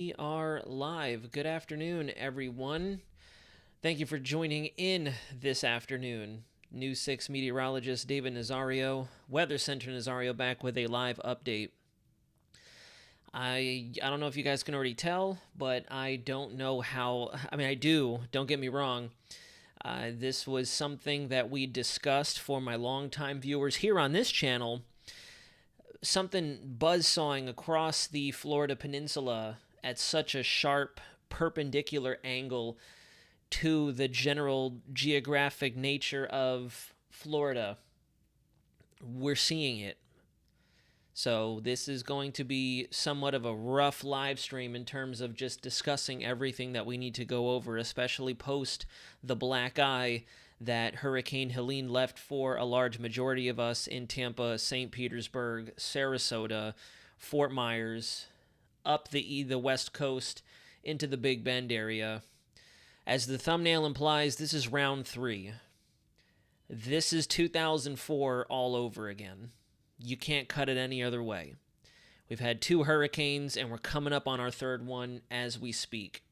We are live. Good afternoon, everyone. Thank you for joining in this afternoon. News 6 meteorologist David Nazario, Weather Center Nazario, back with a live update. I don't know if you guys can already tell, but I don't know how. I mean, I do. Don't get me wrong. This was something that we discussed for my longtime viewers here on this channel. Something buzzsawing across the Florida peninsula at such a sharp, perpendicular angle to the general geographic nature of Florida. We're seeing it. So this is going to be somewhat of a rough live stream in terms of just discussing everything that we need to go over, especially post the black eye that Hurricane Helene left for a large majority of us in Tampa, St. Petersburg, Sarasota, Fort Myers, up the West Coast into the Big Bend area. As the thumbnail implies, this is round 3. This is 2004 all over again. You can't cut it any other way. We've had 2 hurricanes, and we're coming up on our 3rd one as we speak.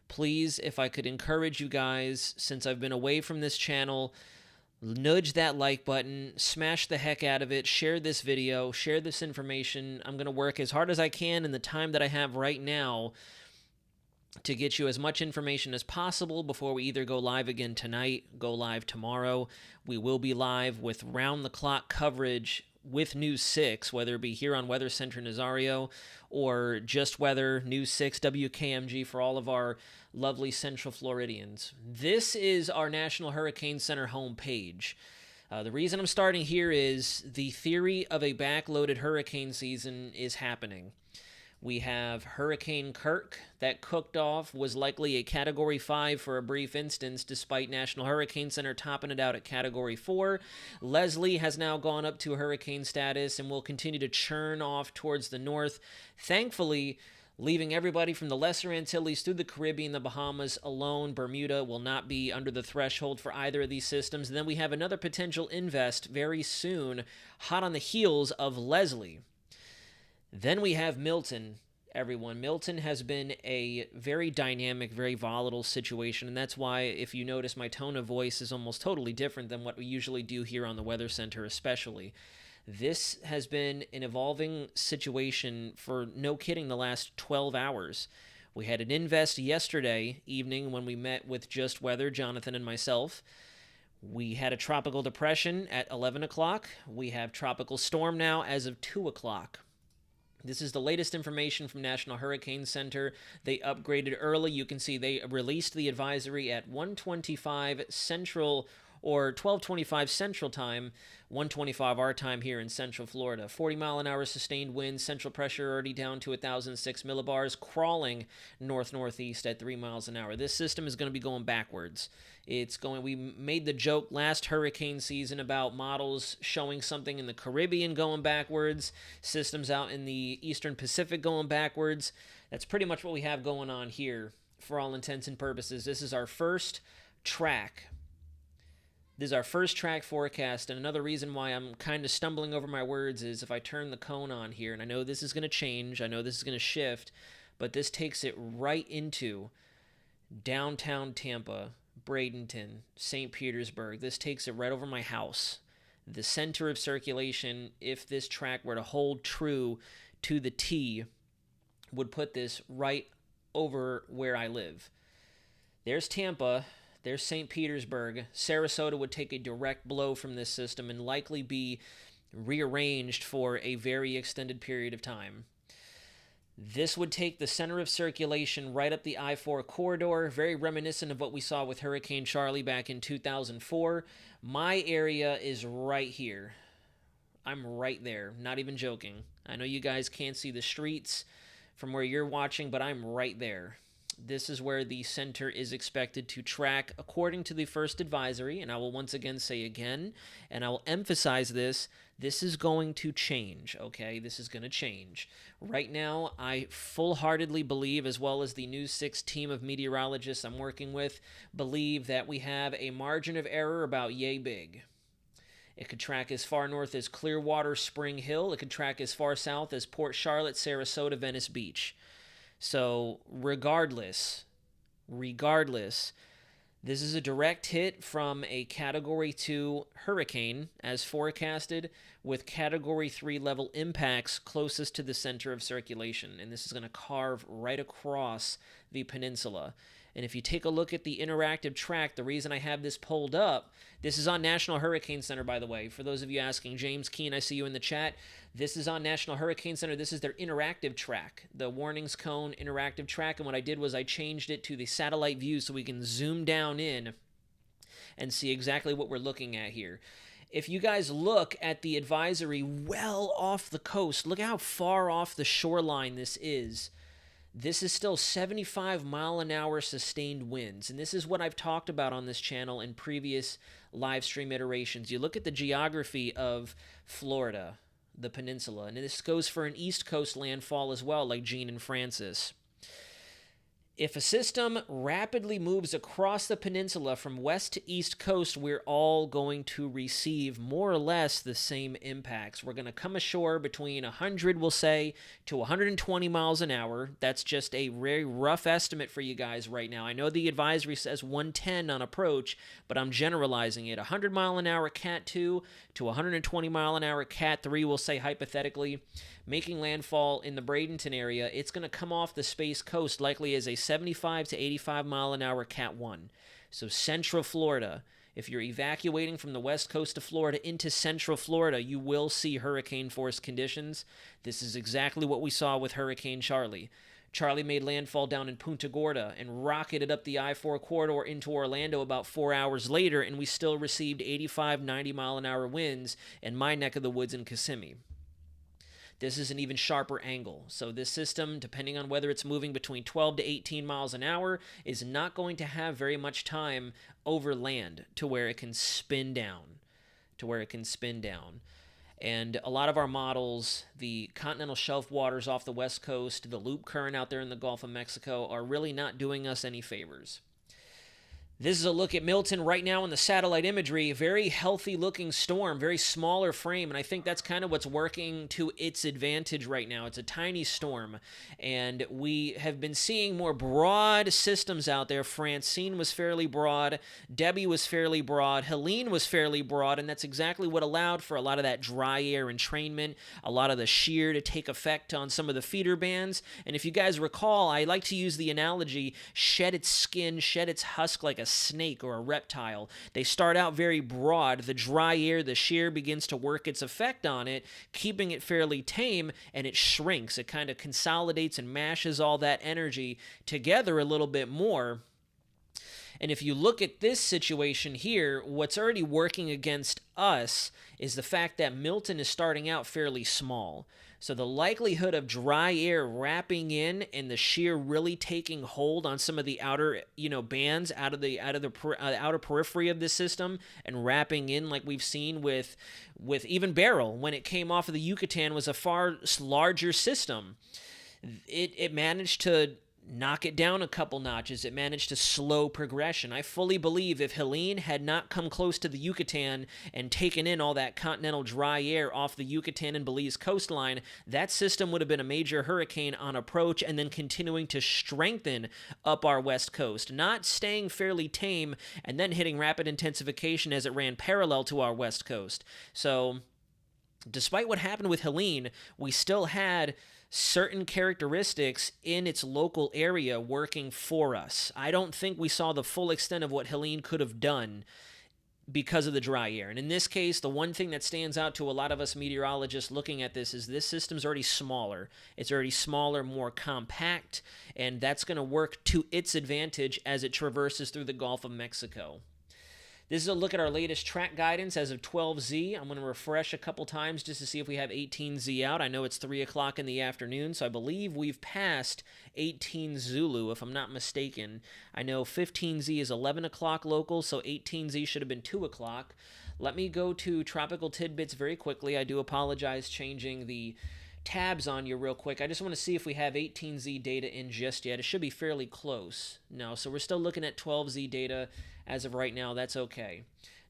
Please, if I could encourage you guys, since I've been away from this channel, nudge that like button, smash the heck out of it, share this video, share this information. I'm going to work as hard as I can in the time that I have right now to get you as much information as possible before we either go live again tonight, go live tomorrow. We will be live with round-the-clock coverage with News 6, whether it be here on Weather Center Nazario or just Weather, News 6, WKMG for all of our lovely Central Floridians. This is our National Hurricane Center homepage. The reason I'm starting here is the theory of a backloaded hurricane season is happening. We have Hurricane Kirk that cooked off, was likely a Category 5 for a brief instance, despite National Hurricane Center topping it out at Category 4. Leslie has now gone up to hurricane status and will continue to churn off towards the north, thankfully leaving everybody from the Lesser Antilles through the Caribbean, the Bahamas alone. Bermuda will not be under the threshold for either of these systems. And then we have another potential invest very soon, hot on the heels of Leslie. Then we have Milton, everyone. Milton has been a very dynamic, very volatile situation, and that's why, if you notice, my tone of voice is almost totally different than what we usually do here on the Weather Center, especially. This has been an evolving situation for, no kidding, the last 12 hours. We had an invest yesterday evening when we met with Just Weather, Jonathan and myself. We had a tropical depression at 11 o'clock. We have tropical storm now as of 2 o'clock. This is the latest information from National Hurricane Center. They upgraded early. You can see they released the advisory at 1:25 Central or 12:25 Central Time, 1:25 our time here in Central Florida. 40-mile-an-hour sustained winds, central pressure already down to 1,006 millibars, crawling north-northeast at 3 miles an hour. This system is going to be going backwards. We made the joke last hurricane season about models showing something in the Caribbean going backwards, systems out in the Eastern Pacific going backwards. That's pretty much what we have going on here for all intents and purposes. This is our first track. This is our first track forecast, and another reason why I'm kind of stumbling over my words is if I turn the cone on here, and I know this is going to change, I know this is going to shift, but this takes it right into downtown Tampa, Bradenton, St. Petersburg. This takes it right over my house. The center of circulation, if this track were to hold true to the T, would put this right over where I live. There's Tampa. There's St. Petersburg. Sarasota would take a direct blow from this system and likely be rearranged for a very extended period of time. This would take the center of circulation right up the I-4 corridor, very reminiscent of what we saw with Hurricane Charlie back in 2004. My area is right here. I'm right there, not even joking. I know you guys can't see the streets from where you're watching, but I'm right there. This is where the center is expected to track according to the first advisory, and I will once again say again, and I will emphasize this is going to change, okay? This is going to change. Right now, I full-heartedly believe, as well as the News 6 team of meteorologists I'm working with, believe that we have a margin of error about yay big. It could track as far north as Clearwater, Spring Hill. It could track as far south as Port Charlotte, Sarasota, Venice Beach. So regardless, this is a direct hit from a Category 2 hurricane, as forecasted, with Category 3 level impacts closest to the center of circulation. And this is going to carve right across the peninsula. And if you take a look at the interactive track, the reason I have this pulled up, this is on National Hurricane Center, by the way. For those of you asking, James Keene, I see you in the chat. This is on National Hurricane Center. This is their interactive track, the warnings cone interactive track. And what I did was I changed it to the satellite view so we can zoom down in and see exactly what we're looking at here. If you guys look at the advisory well off the coast, look how far off the shoreline this is. This is still 75-mile-an-hour sustained winds, and this is what I've talked about on this channel in previous live stream iterations. You look at the geography of Florida, the peninsula, and this goes for an East Coast landfall as well, like Gene and Francis. If a system rapidly moves across the peninsula from west to east coast, we're all going to receive more or less the same impacts. We're going to come ashore between 100, we'll say, to 120 miles an hour. That's just a very rough estimate for you guys right now. I know the advisory says 110 on approach, but I'm generalizing it. 100 mile an hour Cat 2 to 120 mile an hour Cat 3, we'll say hypothetically, making landfall in the Bradenton area. It's going to come off the Space Coast likely as a 75 to 85 mile an hour Cat 1. So Central Florida, if you're evacuating from the west coast of Florida into Central Florida, you will see hurricane force conditions. This is exactly what we saw with Hurricane Charlie. Charlie made landfall down in Punta Gorda and rocketed up the I-4 corridor into Orlando about 4 hours later, and we still received 85, 90 mile an hour winds in my neck of the woods in Kissimmee. This is an even sharper angle. So this system, depending on whether it's moving between 12 to 18 miles an hour, is not going to have very much time over land to where it can spin down. And a lot of our models, the continental shelf waters off the west coast, the loop current out there in the Gulf of Mexico, are really not doing us any favors. This is a look at Milton right now in the satellite imagery. A very healthy looking storm, very smaller frame, and I think that's kind of what's working to its advantage right now. It's a tiny storm, and we have been seeing more broad systems out there. Francine was fairly broad, Debbie was fairly broad, Helene was fairly broad, and that's exactly what allowed for a lot of that dry air entrainment, a lot of the shear to take effect on some of the feeder bands. And if you guys recall, I like to use the analogy, shed its skin, shed its husk like a snake or a reptile. They start out very broad. The dry air, the shear begins to work its effect on it, keeping it fairly tame, and it shrinks. It kind of consolidates and mashes all that energy together a little bit more. And if you look at this situation here, what's already working against us is the fact that Milton is starting out fairly small. So the likelihood of dry air wrapping in and the shear really taking hold on some of the outer, bands out of the outer periphery of the system and wrapping in, like we've seen with even Beryl when it came off of the Yucatan, was a far larger system. It managed to knock it down a couple notches. It managed to slow progression. I fully believe if Helene had not come close to the Yucatan and taken in all that continental dry air off the Yucatan and Belize coastline, that system would have been a major hurricane on approach and then continuing to strengthen up our west coast, not staying fairly tame and then hitting rapid intensification as it ran parallel to our west coast. So despite what happened with Helene, we still had certain characteristics in its local area working for us. I don't think we saw the full extent of what Helene could have done because of the dry air. And in this case, the one thing that stands out to a lot of us meteorologists looking at this is this system's already smaller. It's already smaller, more compact, and that's going to work to its advantage as it traverses through the Gulf of Mexico. This is a look at our latest track guidance as of 12Z. I'm going to refresh a couple times just to see if we have 18Z out. I know it's 3 o'clock in the afternoon, so I believe we've passed 18 Zulu, if I'm not mistaken. I know 15Z is 11 o'clock local, so 18Z should have been 2 o'clock. Let me go to Tropical Tidbits very quickly. I do apologize changing the tabs on you real quick. I just want to see if we have 18Z data in just yet. It should be fairly close. No, so we're still looking at 12Z data as of right now. That's okay.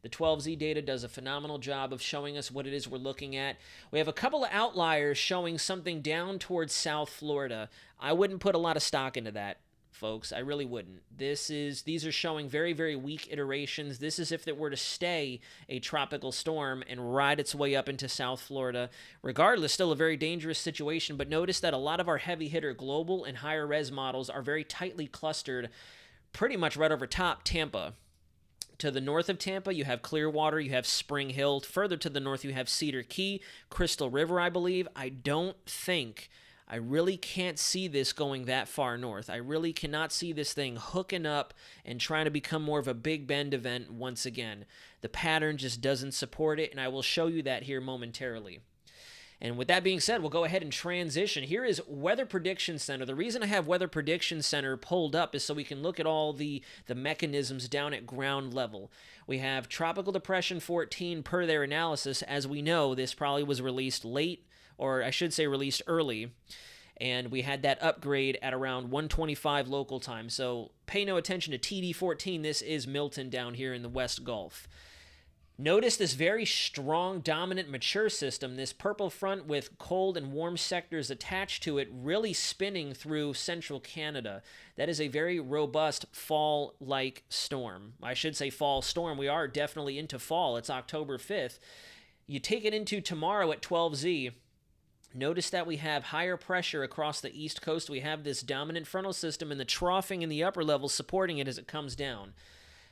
The 12Z data does a phenomenal job of showing us what it is we're looking at. We have a couple of outliers showing something down towards South Florida. I wouldn't put a lot of stock into that, folks. I really wouldn't. These are showing very, very weak iterations. This is if it were to stay a tropical storm and ride its way up into South Florida. Regardless, still a very dangerous situation, but notice that a lot of our heavy hitter global and higher res models are very tightly clustered pretty much right over top Tampa. To the north of Tampa, you have Clearwater, you have Spring Hill. Further to the north, you have Cedar Key, Crystal River, I believe. I really can't see this going that far north. I really cannot see this thing hooking up and trying to become more of a Big Bend event once again. The pattern just doesn't support it, and I will show you that here momentarily. And with that being said, we'll go ahead and transition. Here is Weather Prediction Center. The reason I have Weather Prediction Center pulled up is so we can look at all the mechanisms down at ground level. We have Tropical Depression 14 per their analysis. As we know, this probably was released late, or I should say released early, and we had that upgrade at around 1:25 local time. So pay no attention to TD14. This is Milton down here in the West Gulf. Notice this very strong, dominant, mature system, this purple front with cold and warm sectors attached to it, really spinning through central Canada. That is a very robust fall-like storm. I should say fall storm. We are definitely into fall. It's October 5th. You take it into tomorrow at 12Z. Notice that we have higher pressure across the east coast. We have this dominant frontal system and the troughing in the upper levels supporting it as it comes down.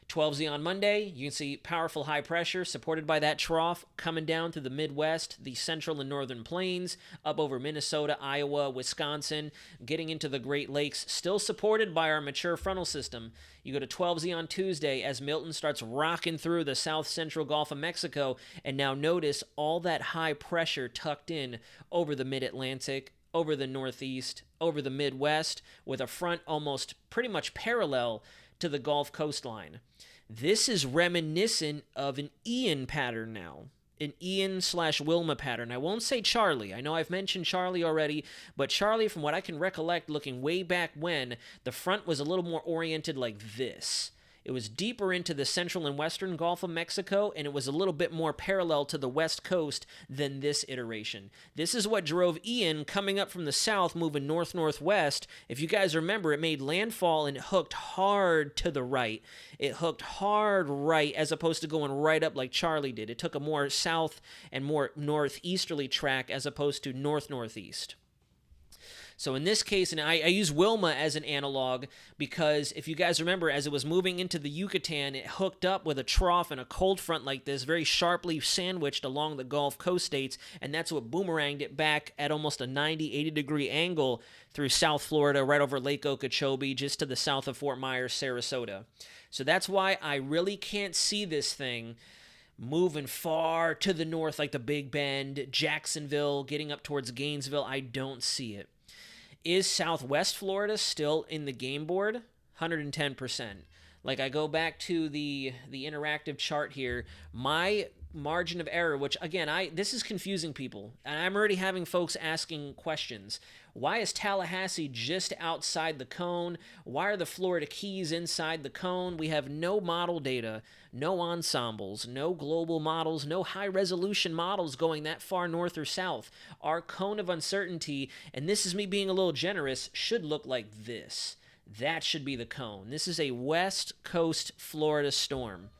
12Z on Monday, you can see powerful high pressure supported by that trough coming down through the Midwest, the central and northern plains, up over Minnesota, Iowa, Wisconsin, getting into the Great Lakes, still supported by our mature frontal system. You go to 12Z on Tuesday as Milton starts rocking through the south central Gulf of Mexico, and now notice all that high pressure tucked in over the mid-Atlantic, over the Northeast, over the Midwest, with a front almost pretty much parallel to the Gulf coastline. This is reminiscent of an Ian pattern now, an Ian/Wilma pattern. I won't say Charlie. I know I've mentioned Charlie already, but Charlie, from what I can recollect looking way back when, the front was a little more oriented like this. It was deeper into the central and western Gulf of Mexico, and it was a little bit more parallel to the west coast than this iteration. This is what drove Ian coming up from the south, moving north-northwest. If you guys remember, it made landfall and it hooked hard to the right. It hooked hard right as opposed to going right up like Charlie did. It took a more south and more northeasterly track as opposed to north-northeast. So in this case, and I use Wilma as an analog because if you guys remember, as it was moving into the Yucatan, it hooked up with a trough and a cold front like this, very sharply sandwiched along the Gulf Coast states, and that's what boomeranged it back at almost a 90, 80-degree angle through South Florida, right over Lake Okeechobee, just to the south of Fort Myers, Sarasota. So that's why I really can't see this thing moving far to the north like the Big Bend, Jacksonville, getting up towards Gainesville. I don't see it. Is Southwest Florida still in the game board? 110%. Like, I go back to the interactive chart here. My margin of error, which, again, this is confusing people. And I'm already having folks asking questions. Why is Tallahassee just outside the cone? Why are the Florida Keys inside the cone? We have no model data, no ensembles, no global models, no high-resolution models going that far north or south. Our cone of uncertainty, and this is me being a little generous, should look like this. That should be the cone. This is a West Coast Florida storm.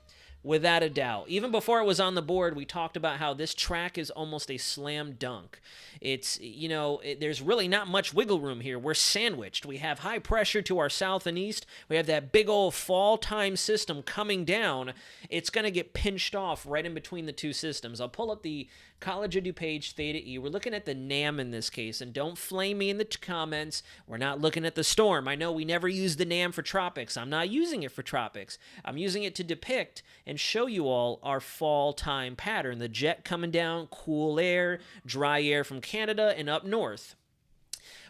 Without a doubt. Even before it was on the board, we talked about how this track is almost a slam dunk. It's, there's really not much wiggle room here. We're sandwiched. We have high pressure to our south and east. We have that big old fall time system coming down. It's going to get pinched off right in between the two systems. I'll pull up the College of DuPage Theta E. We're looking at the NAM in this case, and don't flame me in the comments. We're not looking at the storm. I know we never use the NAM for tropics. I'm not using it for tropics. I'm using it to depict and show you all our fall time pattern. The jet coming down, cool air, dry air from Canada and up north.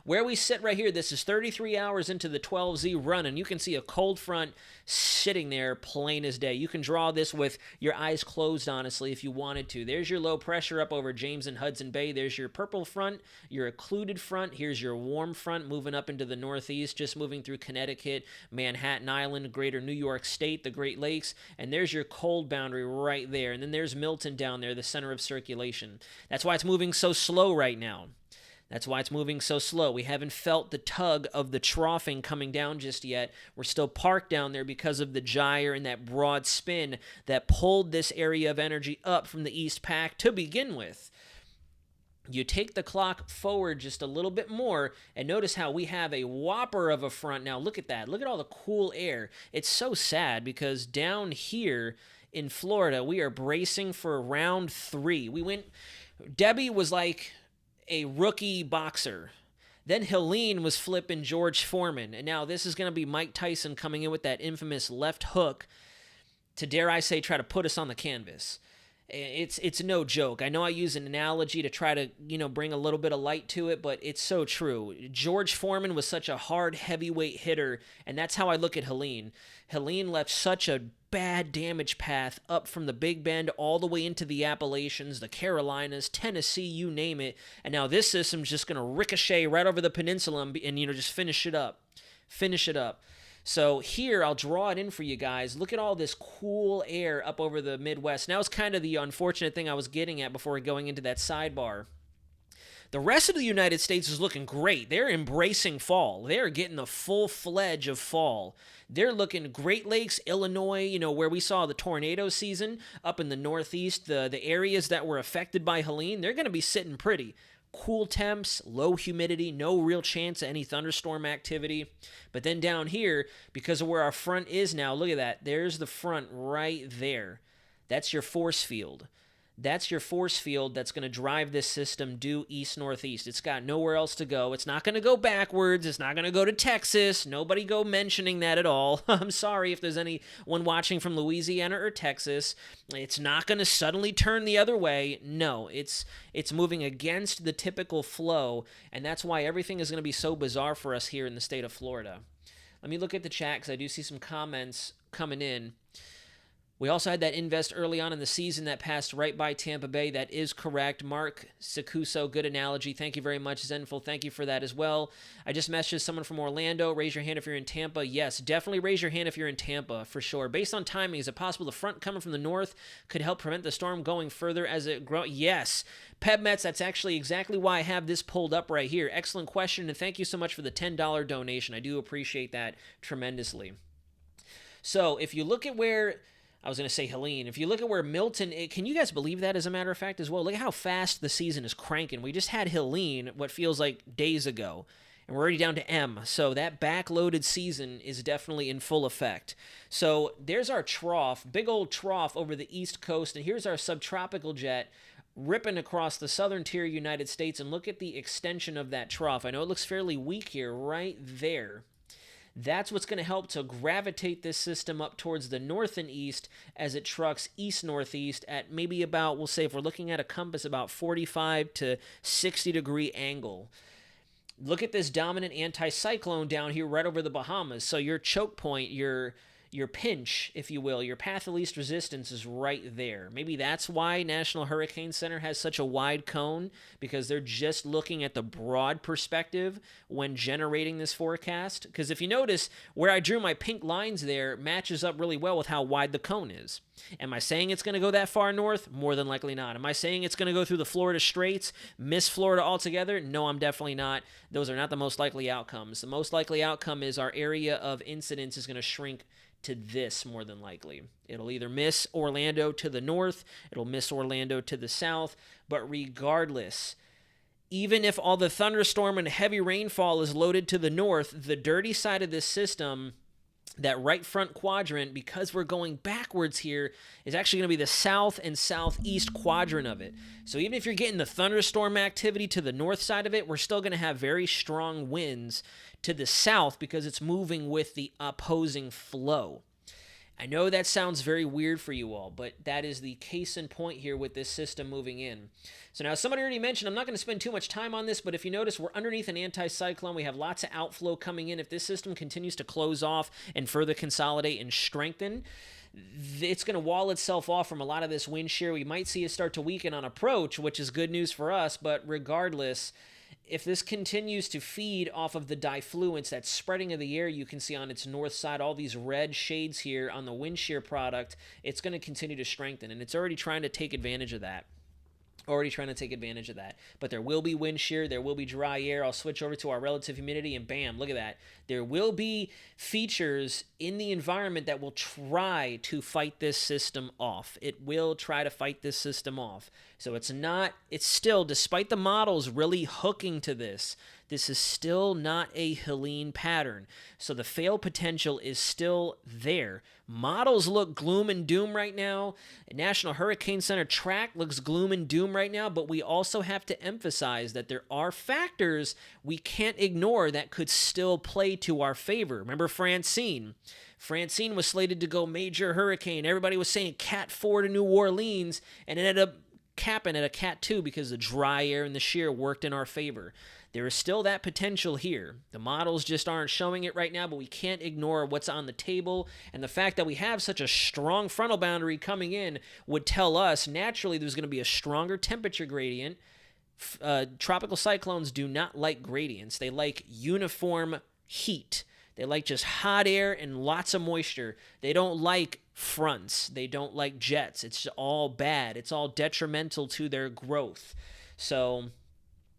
where we sit right here, this is 33 hours into the 12Z run, and you can see a cold front sitting there plain as day. You can draw this with your eyes closed, honestly, if you wanted to. There's your low pressure up over James and Hudson Bay. There's your purple front, your occluded front. Here's your warm front moving up into the northeast, just moving through Connecticut, Manhattan Island, greater New York State, the Great Lakes, and there's your cold boundary right there. And then there's Milton down there, the center of circulation. That's why it's moving so slow right now. That's why it's moving so slow. We haven't felt the tug of the troughing coming down just yet. We're still parked down there because of the gyre and that broad spin that pulled this area of energy up from the East Pack to begin with. You take the clock forward just a little bit more, and notice how we have a whopper of a front. Now look at that. Look at all the cool air. It's so sad because down here in Florida, we are bracing for round 3. Debbie was like a rookie boxer. Then Helene was flipping George Foreman. And now this is going to be Mike Tyson coming in with that infamous left hook to, dare I say, try to put us on the canvas. It's no joke. I know I use an analogy to try to, bring a little bit of light to it, but it's so true. George Foreman was such a hard, heavyweight hitter, and that's how I look at Helene. Helene left such a bad damage path up from the Big Bend all the way into the Appalachians, the Carolinas, Tennessee, you name it. And now this system's just going to ricochet right over the peninsula and just finish it up. Finish it up. So here, I'll draw it in for you guys. Look at all this cool air up over the Midwest. Now it's kind of the unfortunate thing I was getting at before going into that sidebar. The rest of the United States is looking great. They're embracing fall. They're getting the full fledge of fall. They're looking Great Lakes, Illinois, where we saw the tornado season up in the Northeast, the areas that were affected by Helene, they're going to be sitting pretty. Cool temps, low humidity, no real chance of any thunderstorm activity. But then down here, because of where our front is now, look at that. There's the front right there. That's your force field. That's your force field that's going to drive this system due east-northeast. It's got nowhere else to go. It's not going to go backwards. It's not going to go to Texas. Nobody go mentioning that at all. I'm sorry if there's anyone watching from Louisiana or Texas. It's not going to suddenly turn the other way. No, it's moving against the typical flow, and that's why everything is going to be so bizarre for us here in the state of Florida. Let me look at the chat because I do see some comments coming in. We also had that invest early on in the season that passed right by Tampa Bay. That is correct. Mark Sicuso, good analogy. Thank you very much. Zenful, thank you for that as well. I just messaged someone from Orlando. Raise your hand if you're in Tampa. Yes, definitely raise your hand if you're in Tampa, for sure. Based on timing, is it possible the front coming from the north could help prevent the storm going further as it grows? Yes. PebMets, that's actually exactly why I have this pulled up right here. Excellent question, and thank you so much for the $10 donation. I do appreciate that tremendously. So if you look at where... I was going to say Helene. If you look at where Milton, can you guys believe that as a matter of fact as well? Look at how fast the season is cranking. We just had Helene, what feels like days ago, and we're already down to M. So that backloaded season is definitely in full effect. So there's our trough, big old trough over the East Coast, and here's our subtropical jet ripping across the southern tier United States, and look at the extension of that trough. I know it looks fairly weak here, right there. That's what's going to help to gravitate this system up towards the north and east as it trucks east-northeast at maybe about, we'll say if we're looking at a compass, about 45 to 60 degree angle. Look at this dominant anticyclone down here right over the Bahamas. So your choke point, your pinch, if you will, your path of least resistance is right there. Maybe that's why National Hurricane Center has such a wide cone, because they're just looking at the broad perspective when generating this forecast. Because if you notice, where I drew my pink lines there matches up really well with how wide the cone is. Am I saying it's going to go that far north? More than likely not. Am I saying it's going to go through the Florida Straits, miss Florida altogether? No, I'm definitely not. Those are not the most likely outcomes. The most likely outcome is our area of incidence is going to shrink to this more than likely. It'll either miss Orlando to the north, it'll miss Orlando to the south, but regardless, even if all the thunderstorm and heavy rainfall is loaded to the north, the dirty side of this system, that right front quadrant, because we're going backwards here, is actually going to be the south and southeast quadrant of it. So even if you're getting the thunderstorm activity to the north side of it, we're still going to have very strong winds to the south because it's moving with the opposing flow. I know that sounds very weird for you all, but that is the case in point here with this system moving in. So now somebody already mentioned, I'm not going to spend too much time on this, but if you notice, we're underneath an anticyclone. We have lots of outflow coming in. If this system continues to close off and further consolidate and strengthen, it's going to wall itself off from a lot of this wind shear. We might see it start to weaken on approach, which is good news for us, but regardless, if this continues to feed off of the diffluence that's spreading in the air, you can see on its north side, all these red shades here on the wind shear product, it's going to continue to strengthen, and it's already trying to take advantage of that. But there will be wind shear, there will be dry air. I'll switch over to our relative humidity, and bam, look at that. There will be features in the environment that will try to fight this system off. It will try to fight this system off. So it's still, despite the models really hooking to this is still not a Helene pattern. So the fail potential is still there. Models look gloom and doom right now. National Hurricane Center track looks gloom and doom right now, but we also have to emphasize that there are factors we can't ignore that could still play to our favor. Remember Francine? Francine was slated to go major hurricane. Everybody was saying Cat 4 to New Orleans, and it ended up capping at a Cat 2 because the dry air and the shear worked in our favor. There is still that potential here. The models just aren't showing it right now, but we can't ignore what's on the table. And the fact that we have such a strong frontal boundary coming in would tell us naturally there's going to be a stronger temperature gradient. Tropical cyclones do not like gradients. They like uniform heat. They like just hot air and lots of moisture. They don't like fronts. They don't like jets. It's all bad. It's all detrimental to their growth. So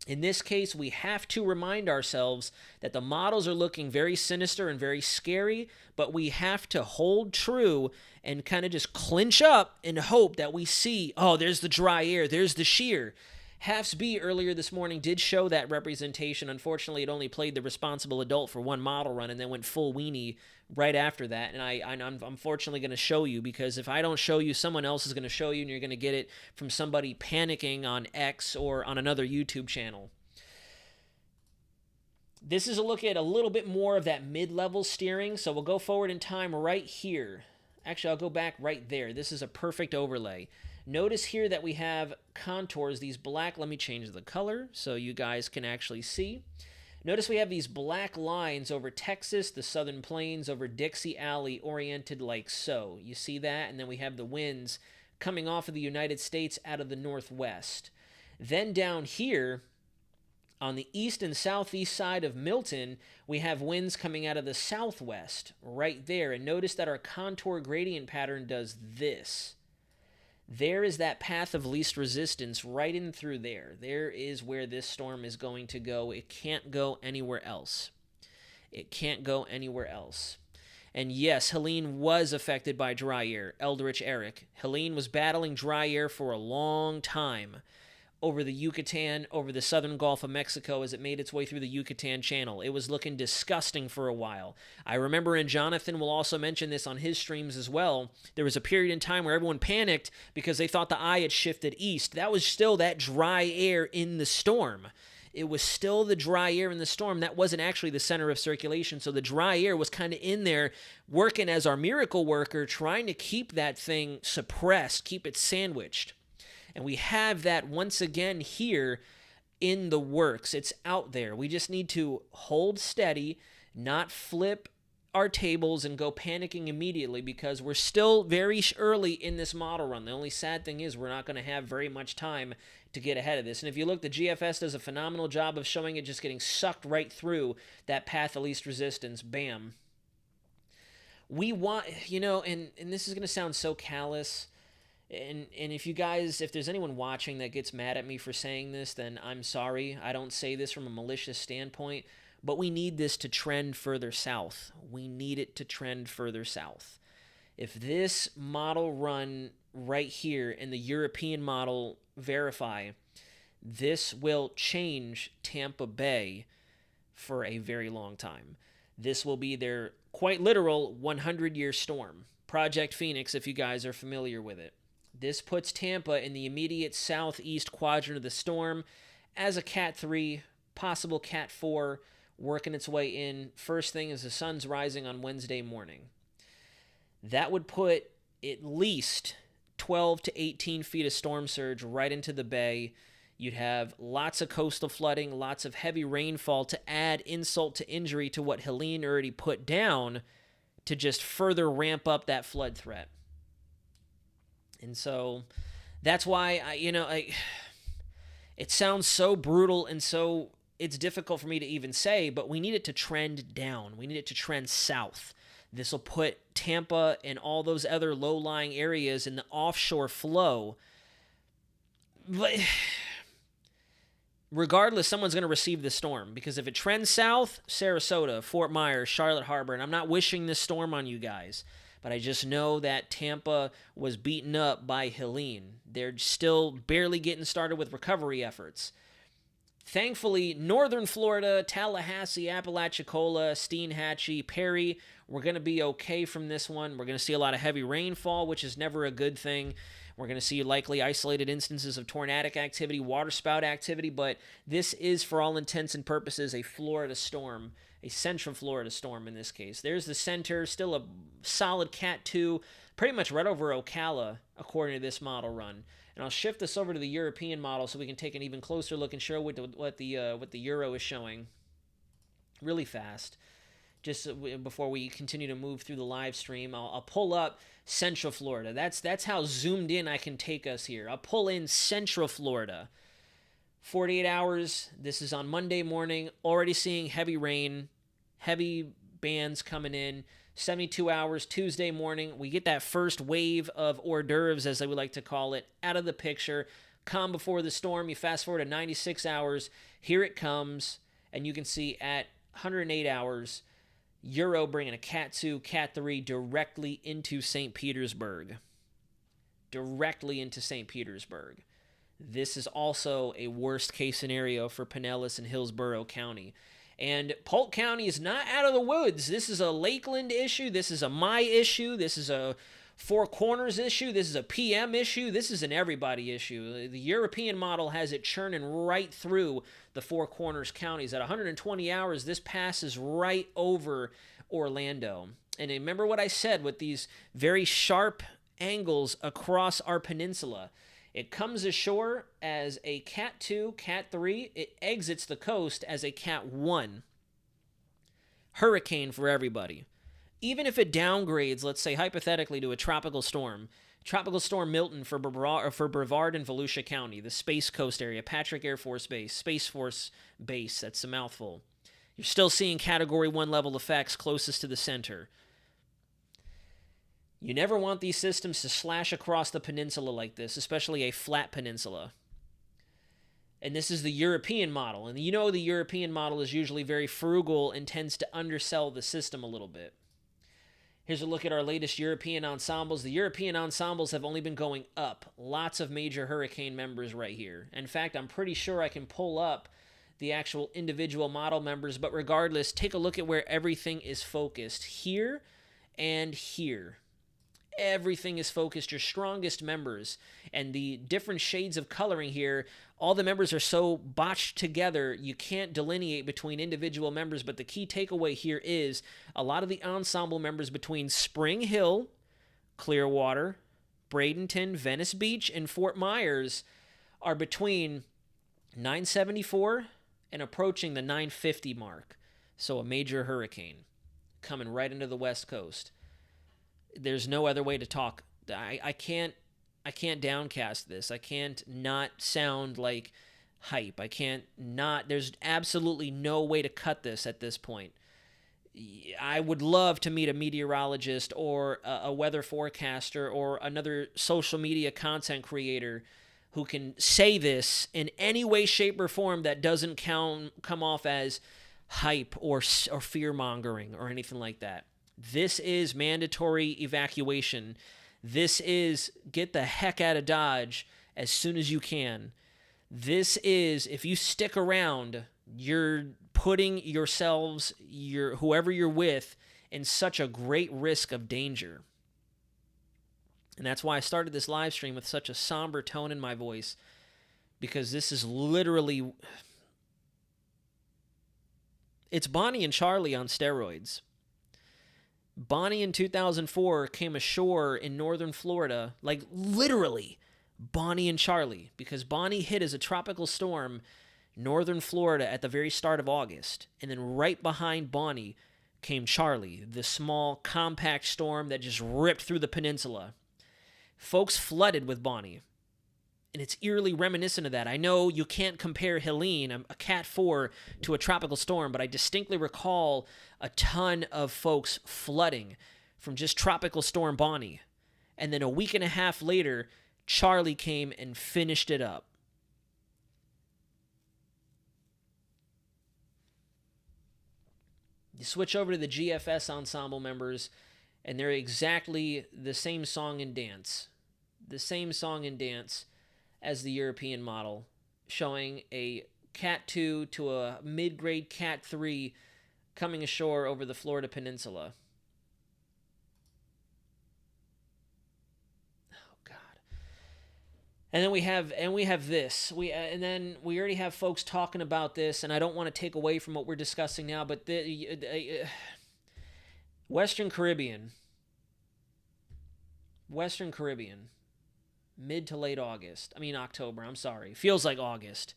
in this case, we have to remind ourselves that the models are looking very sinister and very scary, but we have to hold true and kind of just clinch up and hope that we see, oh, there's the dry air, there's the shear. HAFS B earlier this morning did show that representation. Unfortunately, it only played the responsible adult for one model run and then went full weenie right after that. And I'm unfortunately going to show you, because if I don't show you, someone else is going to show you, and you're going to get it from somebody panicking on X or on another YouTube channel. This is a look at a little bit more of that mid-level steering. So we'll go forward in time right here. Actually, I'll go back right there. This is a perfect overlay. Notice here that we have contours, these black, let me change the color so you guys can actually see. Notice we have these black lines over Texas, the Southern Plains, over Dixie Alley, oriented like so. You see that? And then we have the winds coming off of the United States out of the northwest. Then down here, on the east and southeast side of Milton, we have winds coming out of the southwest, right there. And notice that our contour gradient pattern does this. There is that path of least resistance right in through there. There is where this storm is going to go. It can't go anywhere else. It can't go anywhere else. And yes, Helene was affected by dry air. Eldritch Eric. Helene was battling dry air for a long time over the Yucatan, over the southern Gulf of Mexico as it made its way through the Yucatan Channel. It was looking disgusting for a while. I remember, and Jonathan will also mention this on his streams as well, there was a period in time where everyone panicked because they thought the eye had shifted east. That was still that dry air in the storm. It was still the dry air in the storm. That wasn't actually the center of circulation. So the dry air was kind of in there working as our miracle worker, trying to keep that thing suppressed, keep it sandwiched. And we have that once again here in the works. It's out there. We just need to hold steady, not flip our tables and go panicking immediately, because we're still very early in this model run. The only sad thing is we're not going to have very much time to get ahead of this. And if you look, the GFS does a phenomenal job of showing it just getting sucked right through that path of least resistance. Bam. We want, and this is going to sound so callous. And if you guys, if there's anyone watching that gets mad at me for saying this, then I'm sorry. I don't say this from a malicious standpoint, but we need this to trend further south. We need it to trend further south. If this model run right here and the European model verify, this will change Tampa Bay for a very long time. This will be their quite literal 100-year storm. Project Phoenix, if you guys are familiar with it. This puts Tampa in the immediate southeast quadrant of the storm as a Cat 3, possible Cat 4, working its way in. First thing is the sun's rising on Wednesday morning. That would put at least 12 to 18 feet of storm surge right into the bay. You'd have lots of coastal flooding, lots of heavy rainfall to add insult to injury to what Helene already put down to just further ramp up that flood threat. And so that's why it sounds so brutal and so it's difficult for me to even say, but we need it to trend down. We need it to trend south. This will put Tampa and all those other low-lying areas in the offshore flow. Regardless, someone's going to receive this storm, because if it trends south, Sarasota, Fort Myers, Charlotte Harbor, and I'm not wishing this storm on you guys, but I just know that Tampa was beaten up by Helene. They're still barely getting started with recovery efforts. Thankfully, northern Florida, Tallahassee, Apalachicola, Steinhatchee, Perry, we're going to be okay from this one. We're going to see a lot of heavy rainfall, which is never a good thing. We're going to see likely isolated instances of tornadic activity, waterspout activity, but this is, for all intents and purposes, a Florida storm, a central Florida storm in this case. There's the center, still a solid Cat 2, pretty much right over Ocala, according to this model run. And I'll shift this over to the European model so we can take an even closer look and show what the Euro is showing really fast. Just before we continue to move through the live stream, I'll pull up Central Florida. That's how zoomed in I can take us here. I'll pull in Central Florida. 48 hours. This is on Monday morning. Already seeing heavy rain, heavy bands coming in. 72 hours, Tuesday morning. We get that first wave of hors d'oeuvres, as I would like to call it, out of the picture. Calm before the storm. You fast forward to 96 hours. Here it comes. And you can see at 108 hours, Euro bringing a Cat 2, Cat 3 directly into St. Petersburg. Directly into St. Petersburg. This is also a worst case scenario for Pinellas and Hillsborough County. And Polk County is not out of the woods. This is a Lakeland issue. This is a my issue. This is a Four Corners issue. This is a PM issue. This is an everybody issue. The European model has it churning right through the Four Corners counties. At 120 hours, this passes right over Orlando. And remember what I said with these very sharp angles across our peninsula. It comes ashore as a Cat 2, Cat 3. It exits the coast as a Cat 1. Hurricane for everybody. Even if it downgrades, let's say hypothetically, to a tropical storm Milton for Brevard and Volusia County, the Space Coast area, Patrick Air Force Base, Space Force Base, that's a mouthful. You're still seeing Category 1 level effects closest to the center. You never want these systems to slash across the peninsula like this, especially a flat peninsula. And this is the European model. And you know the European model is usually very frugal and tends to undersell the system a little bit. Here's a look at our latest European ensembles. The European ensembles have only been going up. Lots of major hurricane members right here. In fact, I'm pretty sure I can pull up the actual individual model members. But regardless, take a look at where everything is focused. Here and here. Everything is focused, your strongest members, and the different shades of coloring here, all the members are so botched together, you can't delineate between individual members, but the key takeaway here is a lot of the ensemble members between Spring Hill, Clearwater, Bradenton, Venice Beach, and Fort Myers are between 974 and approaching the 950 mark. So a major hurricane coming right into the West Coast. There's no other way to talk. I can't downcast this. I can't not sound like hype. I can't not. There's absolutely no way to cut this at this point. I would love to meet a meteorologist or a weather forecaster or another social media content creator who can say this in any way, shape, or form that doesn't come off as hype or fear-mongering or anything like that. This is mandatory evacuation. This is get the heck out of Dodge as soon as you can. This is, if you stick around, you're putting yourselves, whoever you're with, in such a great risk of danger. And that's why I started this live stream with such a somber tone in my voice, because this is literally, it's Bonnie and Charlie on steroids. Bonnie in 2004 came ashore in northern Florida, like literally Bonnie and Charlie, because Bonnie hit as a tropical storm northern Florida at the very start of August. And then right behind Bonnie came Charlie, the small, compact storm that just ripped through the peninsula. Folks flooded with Bonnie. And it's eerily reminiscent of that. I know you can't compare Helene, a Cat 4, to a tropical storm, but I distinctly recall a ton of folks flooding from just Tropical Storm Bonnie. And then a week and a half later, Charlie came and finished it up. You switch over to the GFS ensemble members, and they're exactly the same song and dance. The same song and dance as the European model, showing a Cat 2 to a mid-grade Cat 3 coming ashore over the Florida Peninsula. Oh God! And then we have this. And then we already have folks talking about this, and I don't want to take away from what we're discussing now, but the Western Caribbean, mid to late October, I'm sorry. Feels like August.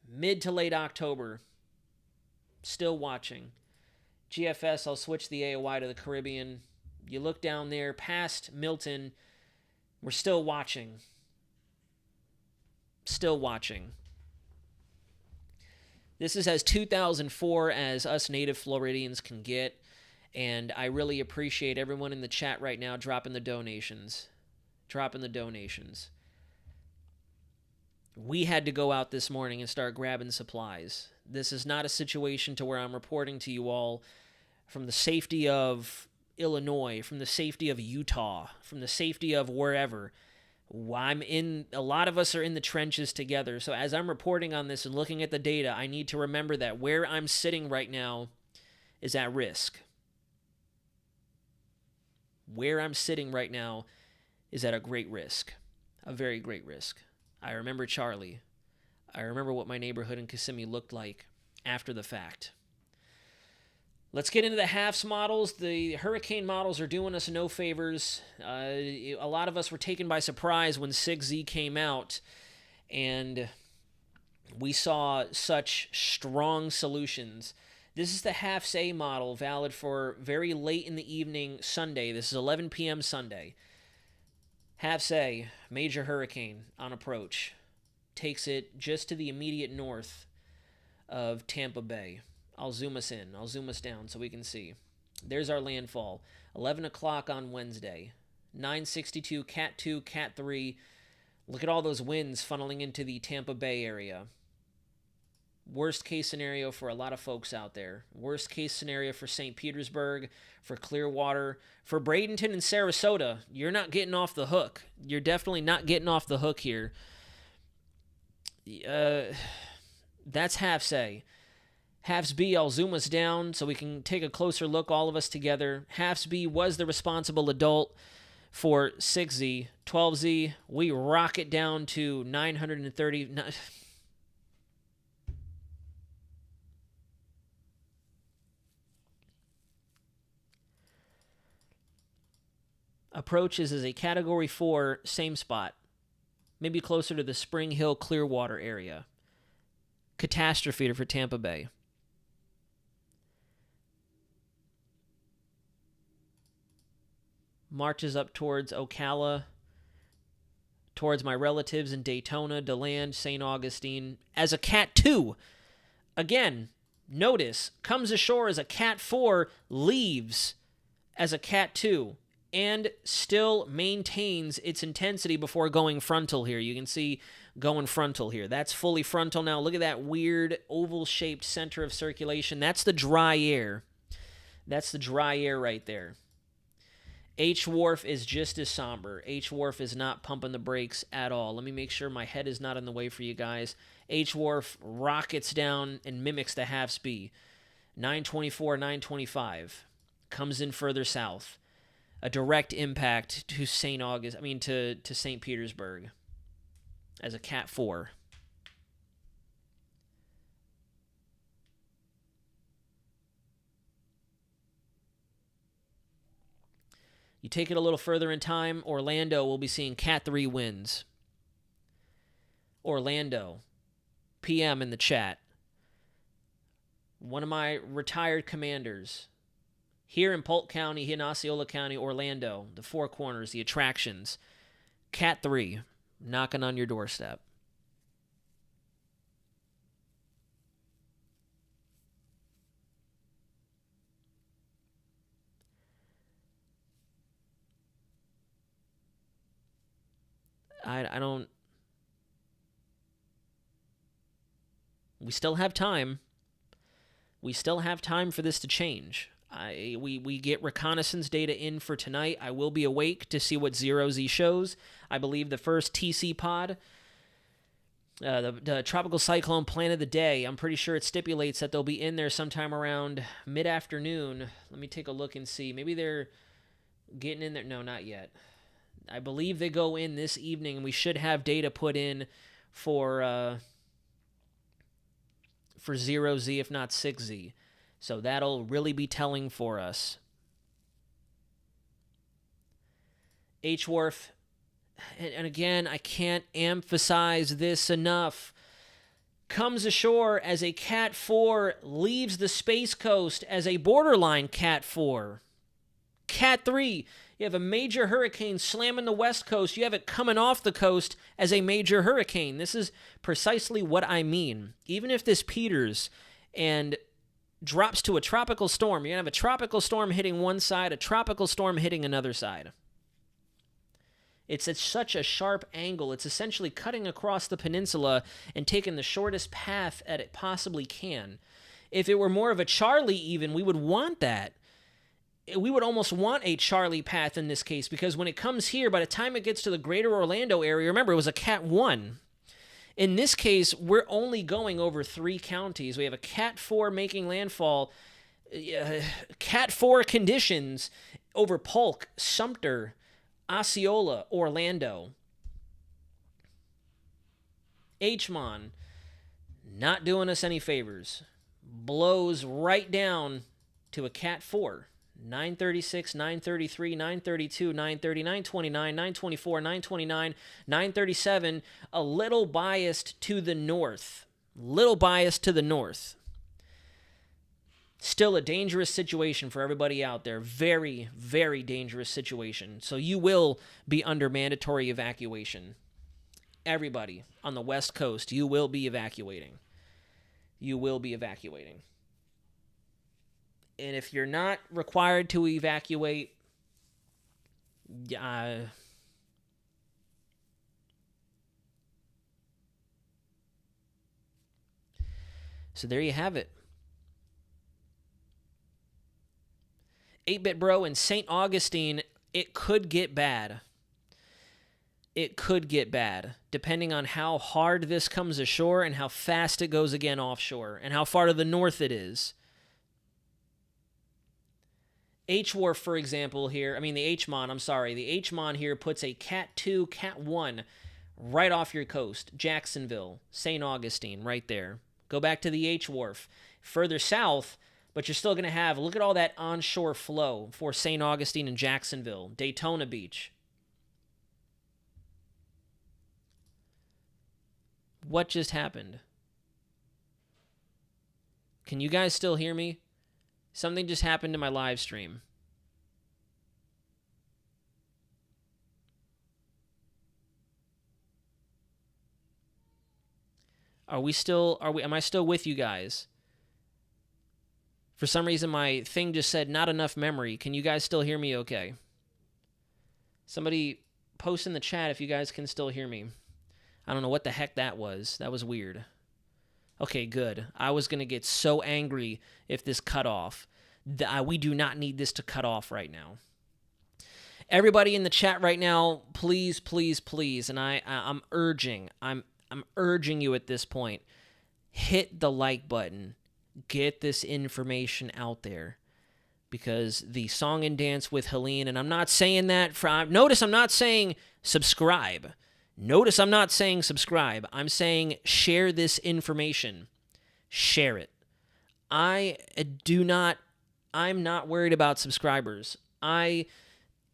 Mid to late October, still watching. GFS, I'll switch the AOI to the Caribbean. You look down there past Milton, we're still watching. Still watching. This is as 2004 as us native Floridians can get, and I really appreciate everyone in the chat right now dropping the donations. We had to go out this morning and start grabbing supplies. This is not a situation to where I'm reporting to you all from the safety of Illinois, from the safety of Utah, from the safety of wherever. A lot of us are in the trenches together. So as I'm reporting on this and looking at the data, I need to remember that where I'm sitting right now is at risk. Where I'm sitting right now is at a great risk, a very great risk. I remember Charlie. I remember what my neighborhood in Kissimmee looked like after the fact. Let's get into the HAFS models. The hurricane models are doing us no favors. A lot of us were taken by surprise when 6Z came out, and we saw such strong solutions. This is the HAFS A model, valid for very late in the evening Sunday. This is 11 p.m. Sunday. HAFS A, major hurricane on approach, takes it just to the immediate north of Tampa Bay. I'll zoom us in. I'll zoom us down so we can see. There's our landfall. 11 o'clock on Wednesday. 962, Cat 2, Cat 3. Look at all those winds funneling into the Tampa Bay area. Worst case scenario for a lot of folks out there. Worst case scenario for St. Petersburg, for Clearwater, for Bradenton and Sarasota. You're not getting off the hook. You're definitely not getting off the hook here. That's HAFS A. HAFS B, I'll zoom us down so we can take a closer look, all of us together. HAFS B was the responsible adult for 6Z. 12Z, we rock it down to 930... Approaches as a Category 4, same spot. Maybe closer to the Spring Hill, Clearwater area. Catastrophe for Tampa Bay. Marches up towards Ocala, towards my relatives in Daytona, DeLand, St. Augustine, as a Cat 2. Again, notice, comes ashore as a Cat 4, leaves as a Cat 2. And still maintains its intensity before going frontal here. You can see going frontal here. That's fully frontal now. Look at that weird oval-shaped center of circulation. That's the dry air. That's the dry air right there. H-Wharf is just as somber. H-Wharf is not pumping the brakes at all. Let me make sure my head is not in the way for you guys. H-Wharf rockets down and mimics the HAFS B. 924, 925. Comes in further south. A direct impact to to St. Petersburg as a Cat 4. You take it a little further in time, Orlando will be seeing Cat 3 winds. Orlando, PM in the chat. One of my retired commanders here in Polk County, in Osceola County, Orlando, the Four Corners, the attractions. Cat 3 knocking on your doorstep. I don't... We still have time. We still have time for this to change. We get reconnaissance data in for tonight. I will be awake to see what 0Z shows. I believe the first TC pod, the Tropical Cyclone Plan of the Day, I'm pretty sure it stipulates that they'll be in there sometime around mid-afternoon. Let me take a look and see. Maybe they're getting in there. No, not yet. I believe they go in this evening, and we should have data put in for 0Z, if not 6Z. So that'll really be telling for us. H-Wharf, and again, I can't emphasize this enough, comes ashore as a Cat 4, leaves the Space Coast as a borderline Cat 4. Cat 3, you have a major hurricane slamming the West Coast. You have it coming off the coast as a major hurricane. This is precisely what I mean. Even if this peters and drops to a tropical storm, you're going to have a tropical storm hitting one side, a tropical storm hitting another side. It's at such a sharp angle. It's essentially cutting across the peninsula and taking the shortest path that it possibly can. If it were more of a Charlie even, we would want that. We would almost want a Charlie path in this case, because when it comes here, by the time it gets to the greater Orlando area, remember, it was a Cat 1. In this case, we're only going over 3 counties. We have a Cat 4 making landfall, Cat 4 conditions over Polk, Sumter, Osceola, Orlando. HMON, not doing us any favors. Blows right down to a Cat 4. 936, 933, 932, 930, 929, 924, 929, 937, a little biased to the north. Little biased to the north. Still a dangerous situation for everybody out there. Very, very dangerous situation. So you will be under mandatory evacuation. Everybody on the West Coast, you will be evacuating. You will be evacuating. And if you're not required to evacuate, so there you have it. 8-Bit Bro in St. Augustine, it could get bad. It could get bad, depending on how hard this comes ashore and how fast it goes again offshore and how far to the north it is. H-Wharf, for example, here, the HMON, the HMON here puts a Cat 2, Cat 1 right off your coast. Jacksonville, St. Augustine, right there. Go back to the H-Wharf. Further south, but you're still going to have, look at all that onshore flow for St. Augustine and Jacksonville. Daytona Beach. What just happened? Can you guys still hear me? Something just happened to my live stream. Am I still with you guys? For some reason, my thing just said not enough memory. Can you guys still hear me okay? Somebody post in the chat if you guys can still hear me. I don't know what the heck that was. That was weird. Okay, good. I was going to get so angry if this cut off. We do not need this to cut off right now. Everybody in the chat right now, please, please, please, and I'm urging you at this point, hit the like button. Get this information out there. Because the song and dance with Helene, and I'm not saying that notice I'm not saying subscribe. Notice I'm not saying subscribe. I'm saying share this information. Share it. I'm not worried about subscribers. I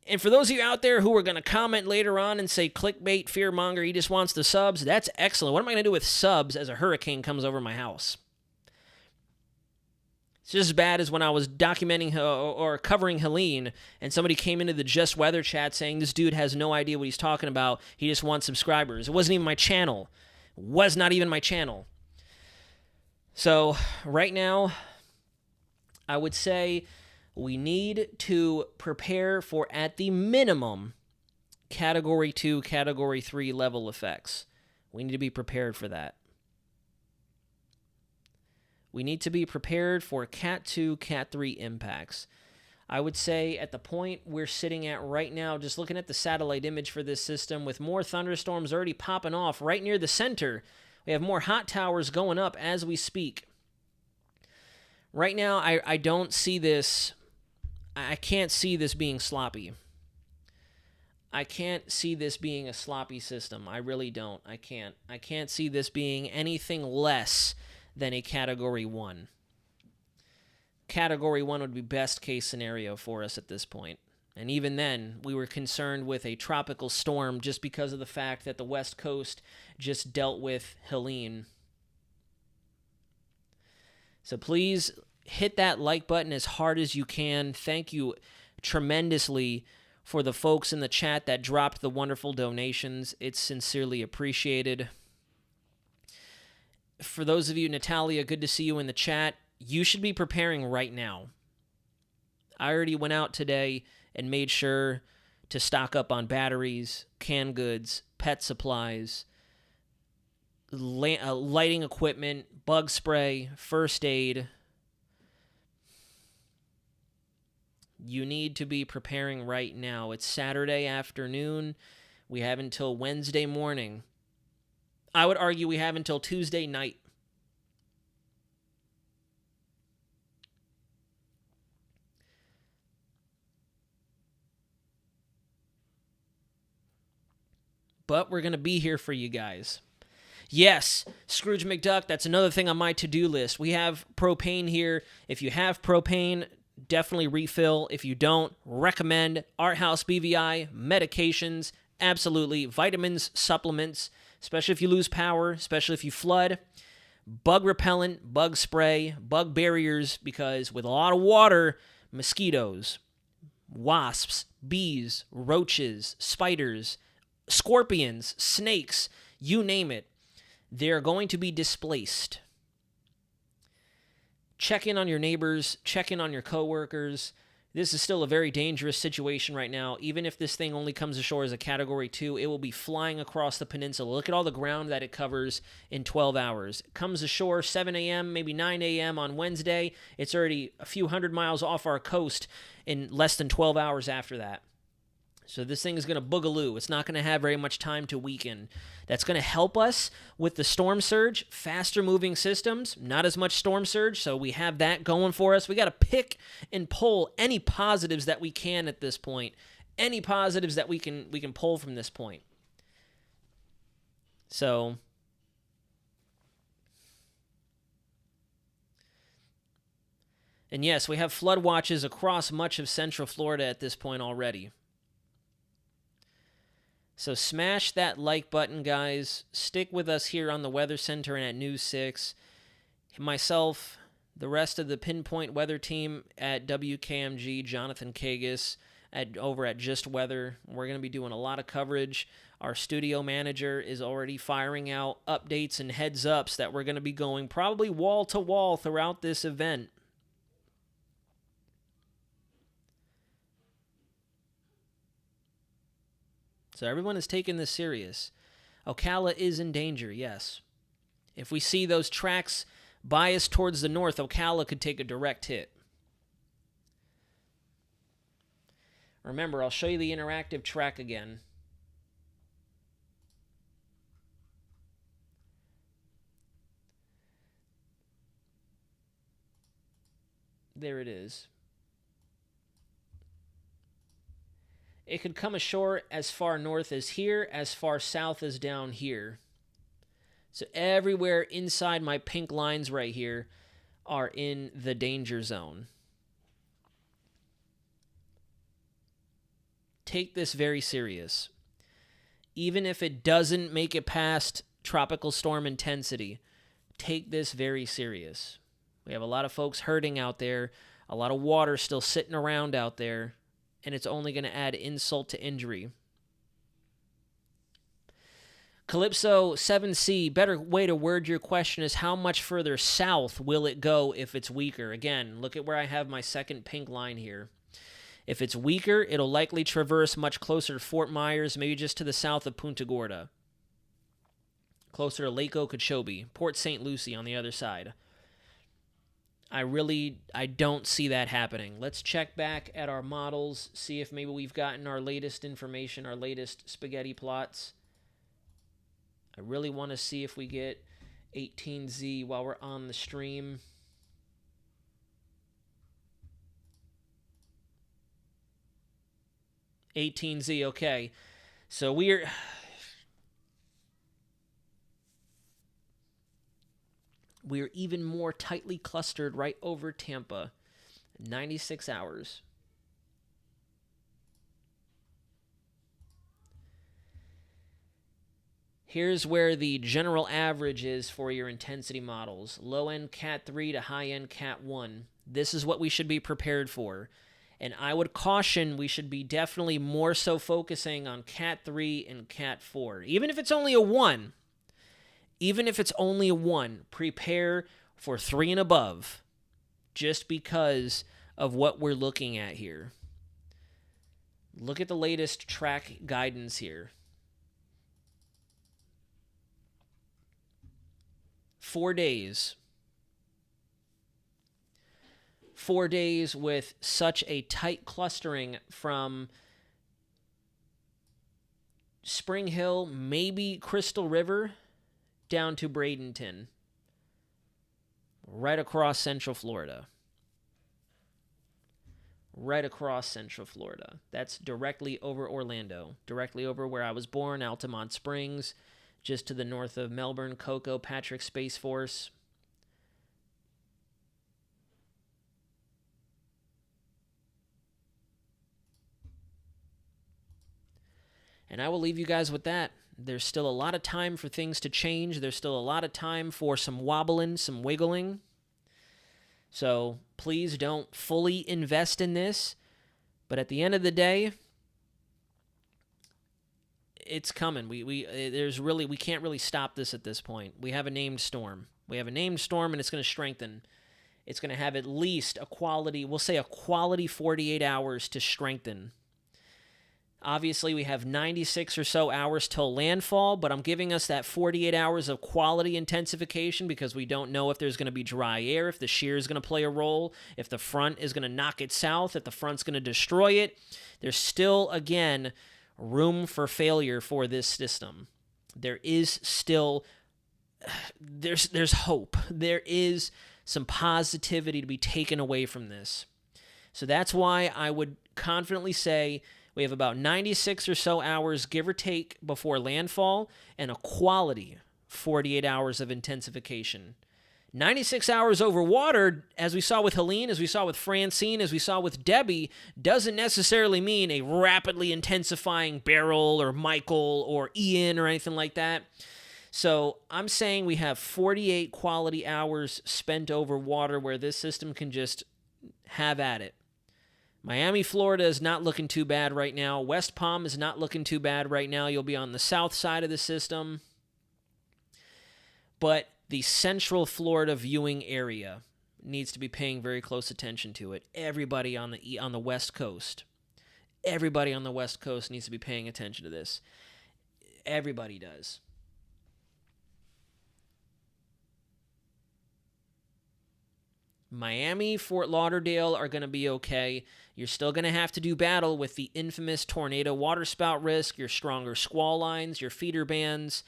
And for those of you out there who are going to comment later on and say clickbait, fearmonger, he just wants the subs, that's excellent. What am I going to do with subs as a hurricane comes over my house? It's just as bad as when I was documenting or covering Helene and somebody came into the Just Weather chat saying this dude has no idea what he's talking about. He just wants subscribers. It wasn't even my channel. It was not even my channel. So right now, I would say we need to prepare for, at the minimum, Category 2, Category 3 level effects. We need to be prepared for that. We need to be prepared for Cat 2, Cat 3 impacts. I would say at the point we're sitting at right now, just looking at the satellite image for this system, with more thunderstorms already popping off right near the center, we have more hot towers going up as we speak. Right now, I don't see this. I can't see this being sloppy. I can't see this being a sloppy system. I really don't. I can't see this being anything less than a Category 1. Category 1 would be best case scenario for us at this point. And even then, we were concerned with a tropical storm just because of the fact that the West Coast just dealt with Helene. So please hit that like button as hard as you can. Thank you tremendously for the folks in the chat that dropped the wonderful donations. It's sincerely appreciated. For those of you, Natalia, good to see you in the chat. You should be preparing right now. I already went out today and made sure to stock up on batteries, canned goods, pet supplies, lighting equipment, bug spray, first aid. You need to be preparing right now. It's Saturday afternoon. We have until Wednesday morning. I would argue we have until Tuesday night. But we're going to be here for you guys. Yes, Scrooge McDuck, that's another thing on my to-do list. We have propane here. If you have propane, definitely refill. If you don't, recommend Art House BVI, medications, absolutely, vitamins, supplements, especially if you lose power, especially if you flood, bug repellent, bug spray, bug barriers, because with a lot of water, mosquitoes, wasps, bees, roaches, spiders, scorpions, snakes, you name it, they're going to be displaced. Check in on your neighbors, check in on your coworkers. This is still a very dangerous situation right now. Even if this thing only comes ashore as a Category 2, it will be flying across the peninsula. Look at all the ground that it covers in 12 hours. It comes ashore 7 a.m., maybe 9 a.m. on Wednesday. It's already a few hundred miles off our coast in less than 12 hours after that. So this thing is going to boogaloo. It's not going to have very much time to weaken. That's going to help us with the storm surge, faster moving systems, not as much storm surge, so we have that going for us. We got to pick and pull any positives that we can at this point, any positives that we can pull from this point. So and yes, we have flood watches across much of Central Florida at this point already. So smash that like button, guys. Stick with us here on the Weather Center and at News 6. Myself, the rest of the Pinpoint Weather team at WKMG, Jonathan Kagas, over at Just Weather. We're going to be doing a lot of coverage. Our studio manager is already firing out updates and heads-ups that we're going to be going probably wall-to-wall throughout this event. So everyone is taking this serious. Ocala is in danger, yes. If we see those tracks biased towards the north, Ocala could take a direct hit. Remember, I'll show you the interactive track again. There it is. It could come ashore as far north as here, as far south as down here. So everywhere inside my pink lines right here are in the danger zone. take this very serious. Even if it doesn't make it past tropical storm intensity, take this very serious. We have a lot of folks hurting out there, a lot of water still sitting around out there, and it's only going to add insult to injury. Calypso 7C, better way to word your question is how much further south will it go if it's weaker? Again, look at where I have my second pink line here. If it's weaker, it'll likely traverse much closer to Fort Myers, maybe just to the south of Punta Gorda. Closer to Lake Okeechobee, Port St. Lucie on the other side. I don't see that happening. Let's check back at our models, see if maybe we've gotten our latest information, our latest spaghetti plots. I really want to see if we get 18Z while we're on the stream. $18Z, okay. So we're even more tightly clustered right over Tampa. 96 hours. Here's where the general average is for your intensity models. Low-end Cat 3 to high-end Cat 1. This is what we should be prepared for. And I would caution we should be definitely more so focusing on Cat 3 and Cat 4. Even if it's only a 1. Even if it's only a 1, prepare for 3 and above. Just because of what we're looking at here. Look at the latest track guidance here. 4 days. 4 days with such a tight clustering from Spring Hill, maybe Crystal River, down to Bradenton. Right across Central Florida. Right across Central Florida. That's directly over Orlando. Directly over where I was born, Altamont Springs. Just to the north of Melbourne, Cocoa, Patrick Space Force. And I will leave you guys with that. There's still a lot of time for things to change. There's still a lot of time for some wobbling, some wiggling. So please don't fully invest in this. But at the end of the day, it's coming. We can't really stop this at this point. We have a named storm. We have a named storm, and it's going to strengthen. It's going to have at least a quality 48 hours to strengthen. Obviously, we have 96 or so hours till landfall, but I'm giving us that 48 hours of quality intensification because we don't know if there's going to be dry air, if the shear is going to play a role, if the front is going to knock it south, if the front's going to destroy it. There's still, again, room for failure for this system. There is still, there's hope. There is some positivity to be taken away from this. So that's why I would confidently say we have about 96 or so hours, give or take, before landfall, and a quality 48 hours of intensification. 96 hours over water, as we saw with Helene, as we saw with Francine, as we saw with Debbie, doesn't necessarily mean a rapidly intensifying Beryl or Michael or Ian or anything like that. So I'm saying we have 48 quality hours spent over water where this system can just have at it. Miami, Florida is not looking too bad right now. West Palm is not looking too bad right now. You'll be on the south side of the system. But the Central Florida viewing area needs to be paying very close attention to it. Everybody on the West Coast. Everybody on the West Coast needs to be paying attention to this. Everybody does. Miami, Fort Lauderdale are going to be okay. You're still going to have to do battle with the infamous tornado waterspout risk, your stronger squall lines, your feeder bands,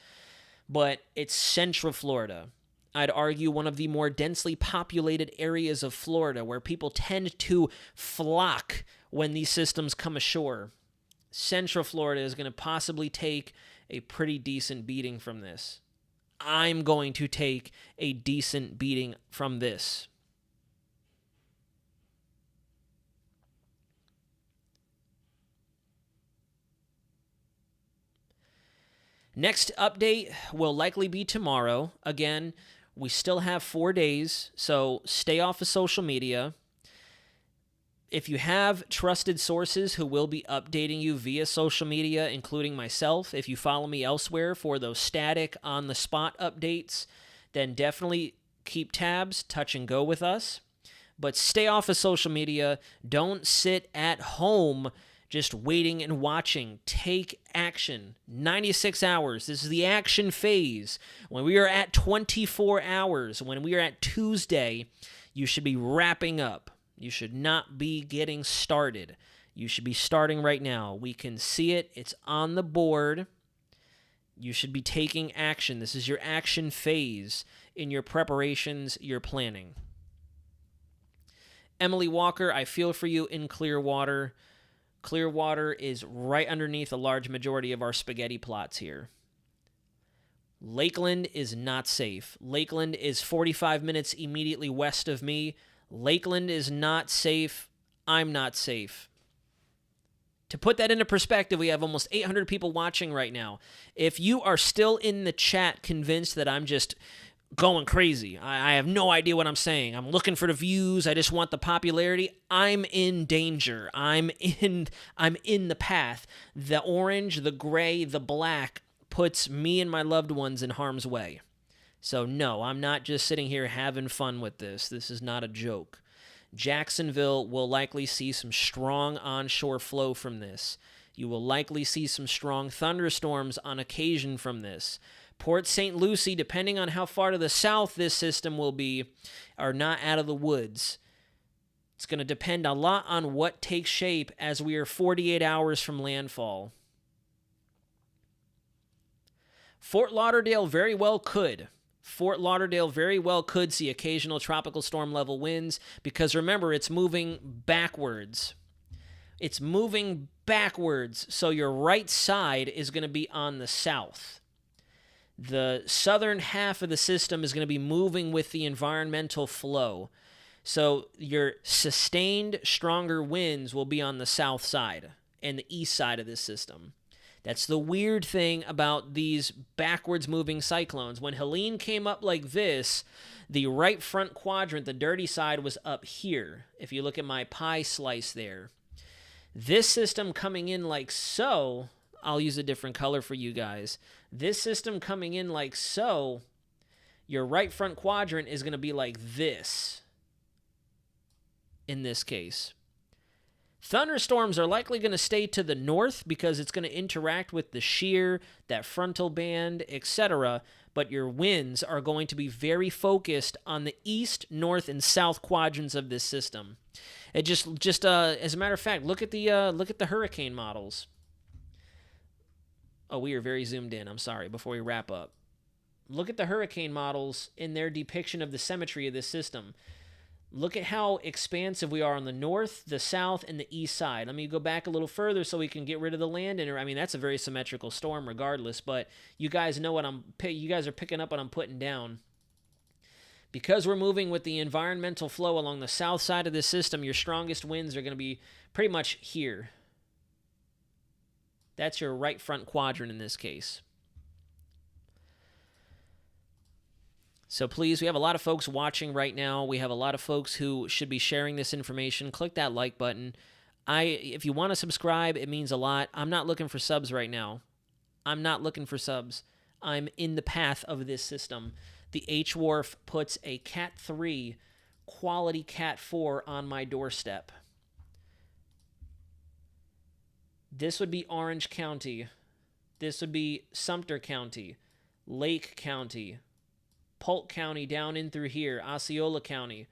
but it's Central Florida. I'd argue one of the more densely populated areas of Florida where people tend to flock when these systems come ashore. Central Florida is going to possibly take a pretty decent beating from this. I'm going to take a decent beating from this. Next update will likely be tomorrow. Again, we still have 4 days, so stay off of social media. If you have trusted sources who will be updating you via social media, including myself, if you follow me elsewhere for those static on-the-spot updates, then definitely keep tabs, touch and go with us. But stay off of social media. Don't sit at home just waiting and watching. Take action. 96 hours. This is the action phase. When we are at 24 hours, when we are at Tuesday, you should be wrapping up. You should not be getting started. You should be starting right now. We can see it. It's on the board. You should be taking action. This is your action phase in your preparations, your planning. Emily Walker, I feel for you in Clearwater. Clearwater is right underneath a large majority of our spaghetti plots here. Lakeland is not safe. Lakeland is 45 minutes immediately west of me. Lakeland is not safe. I'm not safe. To put that into perspective, we have almost 800 people watching right now. If you are still in the chat convinced that I'm just going crazy, I have no idea what I'm saying, I'm looking for the views, I just want the popularity, I'm in danger. I'm in the path. The orange, the gray, the black puts me and my loved ones in harm's way. So no, I'm not just sitting here having fun with this. This is not a joke. Jacksonville will likely see some strong onshore flow from this. You will likely see some strong thunderstorms on occasion from this. Port St. Lucie, depending on how far to the south this system will be, are not out of the woods. It's going to depend a lot on what takes shape as we are 48 hours from landfall. Fort Lauderdale very well could. Fort Lauderdale very well could see occasional tropical storm level winds because remember, it's moving backwards. It's moving backwards, so your right side is going to be on the south. The southern half of the system is going to be moving with the environmental flow. So your sustained, stronger winds will be on the south side and the east side of this system. That's the weird thing about these backwards moving cyclones. When Helene came up like this, the right front quadrant, the dirty side, was up here. If you look at my pie slice there. This system coming in like so, I'll use a different color for you guys. This system coming in like so, your right front quadrant is going to be like this in this case. Thunderstorms are likely going to stay to the north because it's going to interact with the shear, that frontal band, etc. But your winds are going to be very focused on the east, north, and south quadrants of this system. It just as a matter of fact, look at the hurricane models. Oh, we are very zoomed in. I'm sorry. Before we wrap up, look at the hurricane models in their depiction of the symmetry of this system. Look at how expansive we are on the north, the south, and the east side. Let me go back a little further so we can get rid of the land. I mean, that's a very symmetrical storm regardless, but you guys know what you guys are picking up what I'm putting down. Because we're moving with the environmental flow along the south side of this system, your strongest winds are going to be pretty much here. That's your right front quadrant in this case. So please, we have a lot of folks watching right now. We have a lot of folks who should be sharing this information. Click that like button. If you want to subscribe, it means a lot. I'm not looking for subs right now. I'm not looking for subs. I'm in the path of this system. The H-Wharf puts a Cat 3 quality Cat 4 on my doorstep. This would be Orange County. This would be Sumter County, Lake County, Polk County down in through here, Osceola County.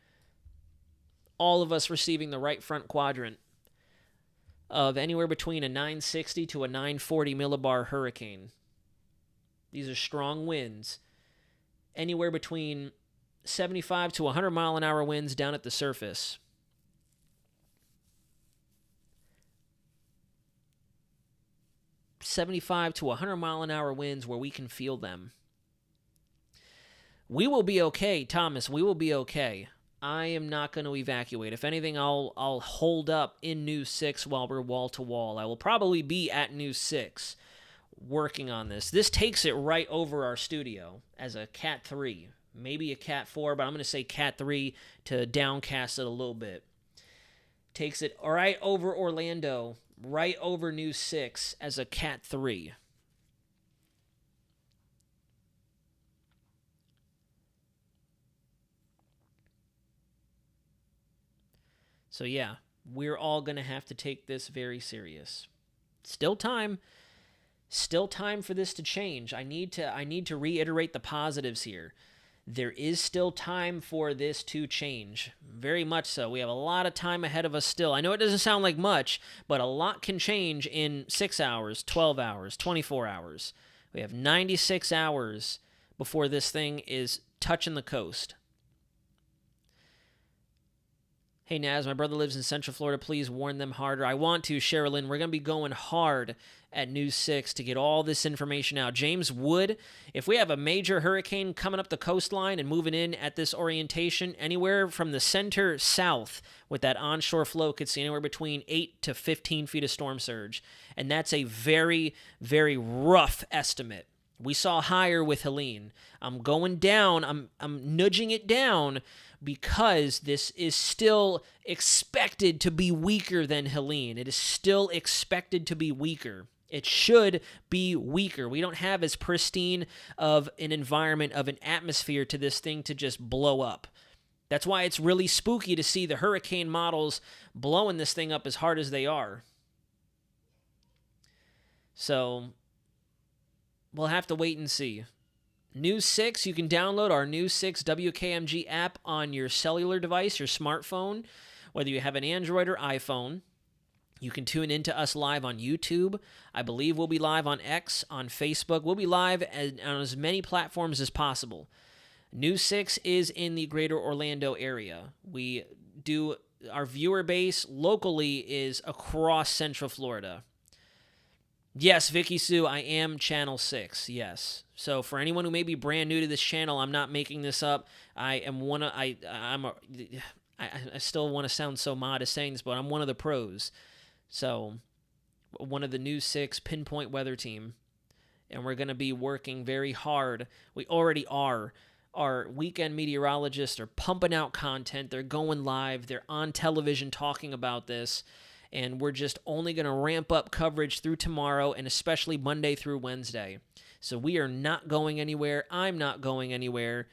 All of us receiving the right front quadrant of anywhere between a 960 to a 940 millibar hurricane. These are strong winds. Anywhere between 75 to 100 mile an hour winds down at the surface. .75 to 100 mile an hour winds where we can feel them. We will be okay, Thomas. We will be okay. I am not going to evacuate. If anything, I'll hold up in News 6 while we're wall to wall. I will probably be at News 6 working on this. This takes it right over our studio as a Cat 3, maybe a Cat 4, but I'm going to say Cat 3 to downcast it a little bit. Takes it right over Orlando, right over News 6 as a Cat 3. So yeah, we're all going to have to take this very serious. Still time for this to change. I need to reiterate the positives here. There is still time for this to change. Very much so. We have a lot of time ahead of us still. I know it doesn't sound like much, but a lot can change in 6 hours, 12 hours, 24 hours. We have 96 hours before this thing is touching the coast. Hey, Naz, my brother lives in Central Florida. Please warn them harder. I want to, Sherilyn. We're going to be going hard at News 6 to get all this information out. James Wood, if we have a major hurricane coming up the coastline and moving in at this orientation, anywhere from the center south with that onshore flow could see anywhere between 8 to 15 feet of storm surge. And that's a very, very rough estimate. We saw higher with Helene. I'm going down. I'm nudging it down because this is still expected to be weaker than Helene. It is still expected to be weaker. It should be weaker. We don't have as pristine of an environment, of an atmosphere to this thing to just blow up. That's why it's really spooky to see the hurricane models blowing this thing up as hard as they are. So we'll have to wait and see. News 6, you can download our News 6 WKMG app on your cellular device, your smartphone, whether you have an Android or iPhone. You can tune into us live on YouTube. I believe we'll be live on X, on Facebook. We'll be live on as many platforms as possible. News 6 is in the greater Orlando area. We do, our viewer base locally is across Central Florida. Yes, Vicky Sue, I am Channel 6, yes. So for anyone who may be brand new to this channel, I'm not making this up. I still want to sound so modest saying this, but I'm one of the pros. So one of the News 6 pinpoint weather team. And we're going to be working very hard. We already are. Our weekend meteorologists are pumping out content. They're going live. They're on television talking about this. And we're just only going to ramp up coverage through tomorrow and especially Monday through Wednesday. So we are not going anywhere. I'm not going anywhere.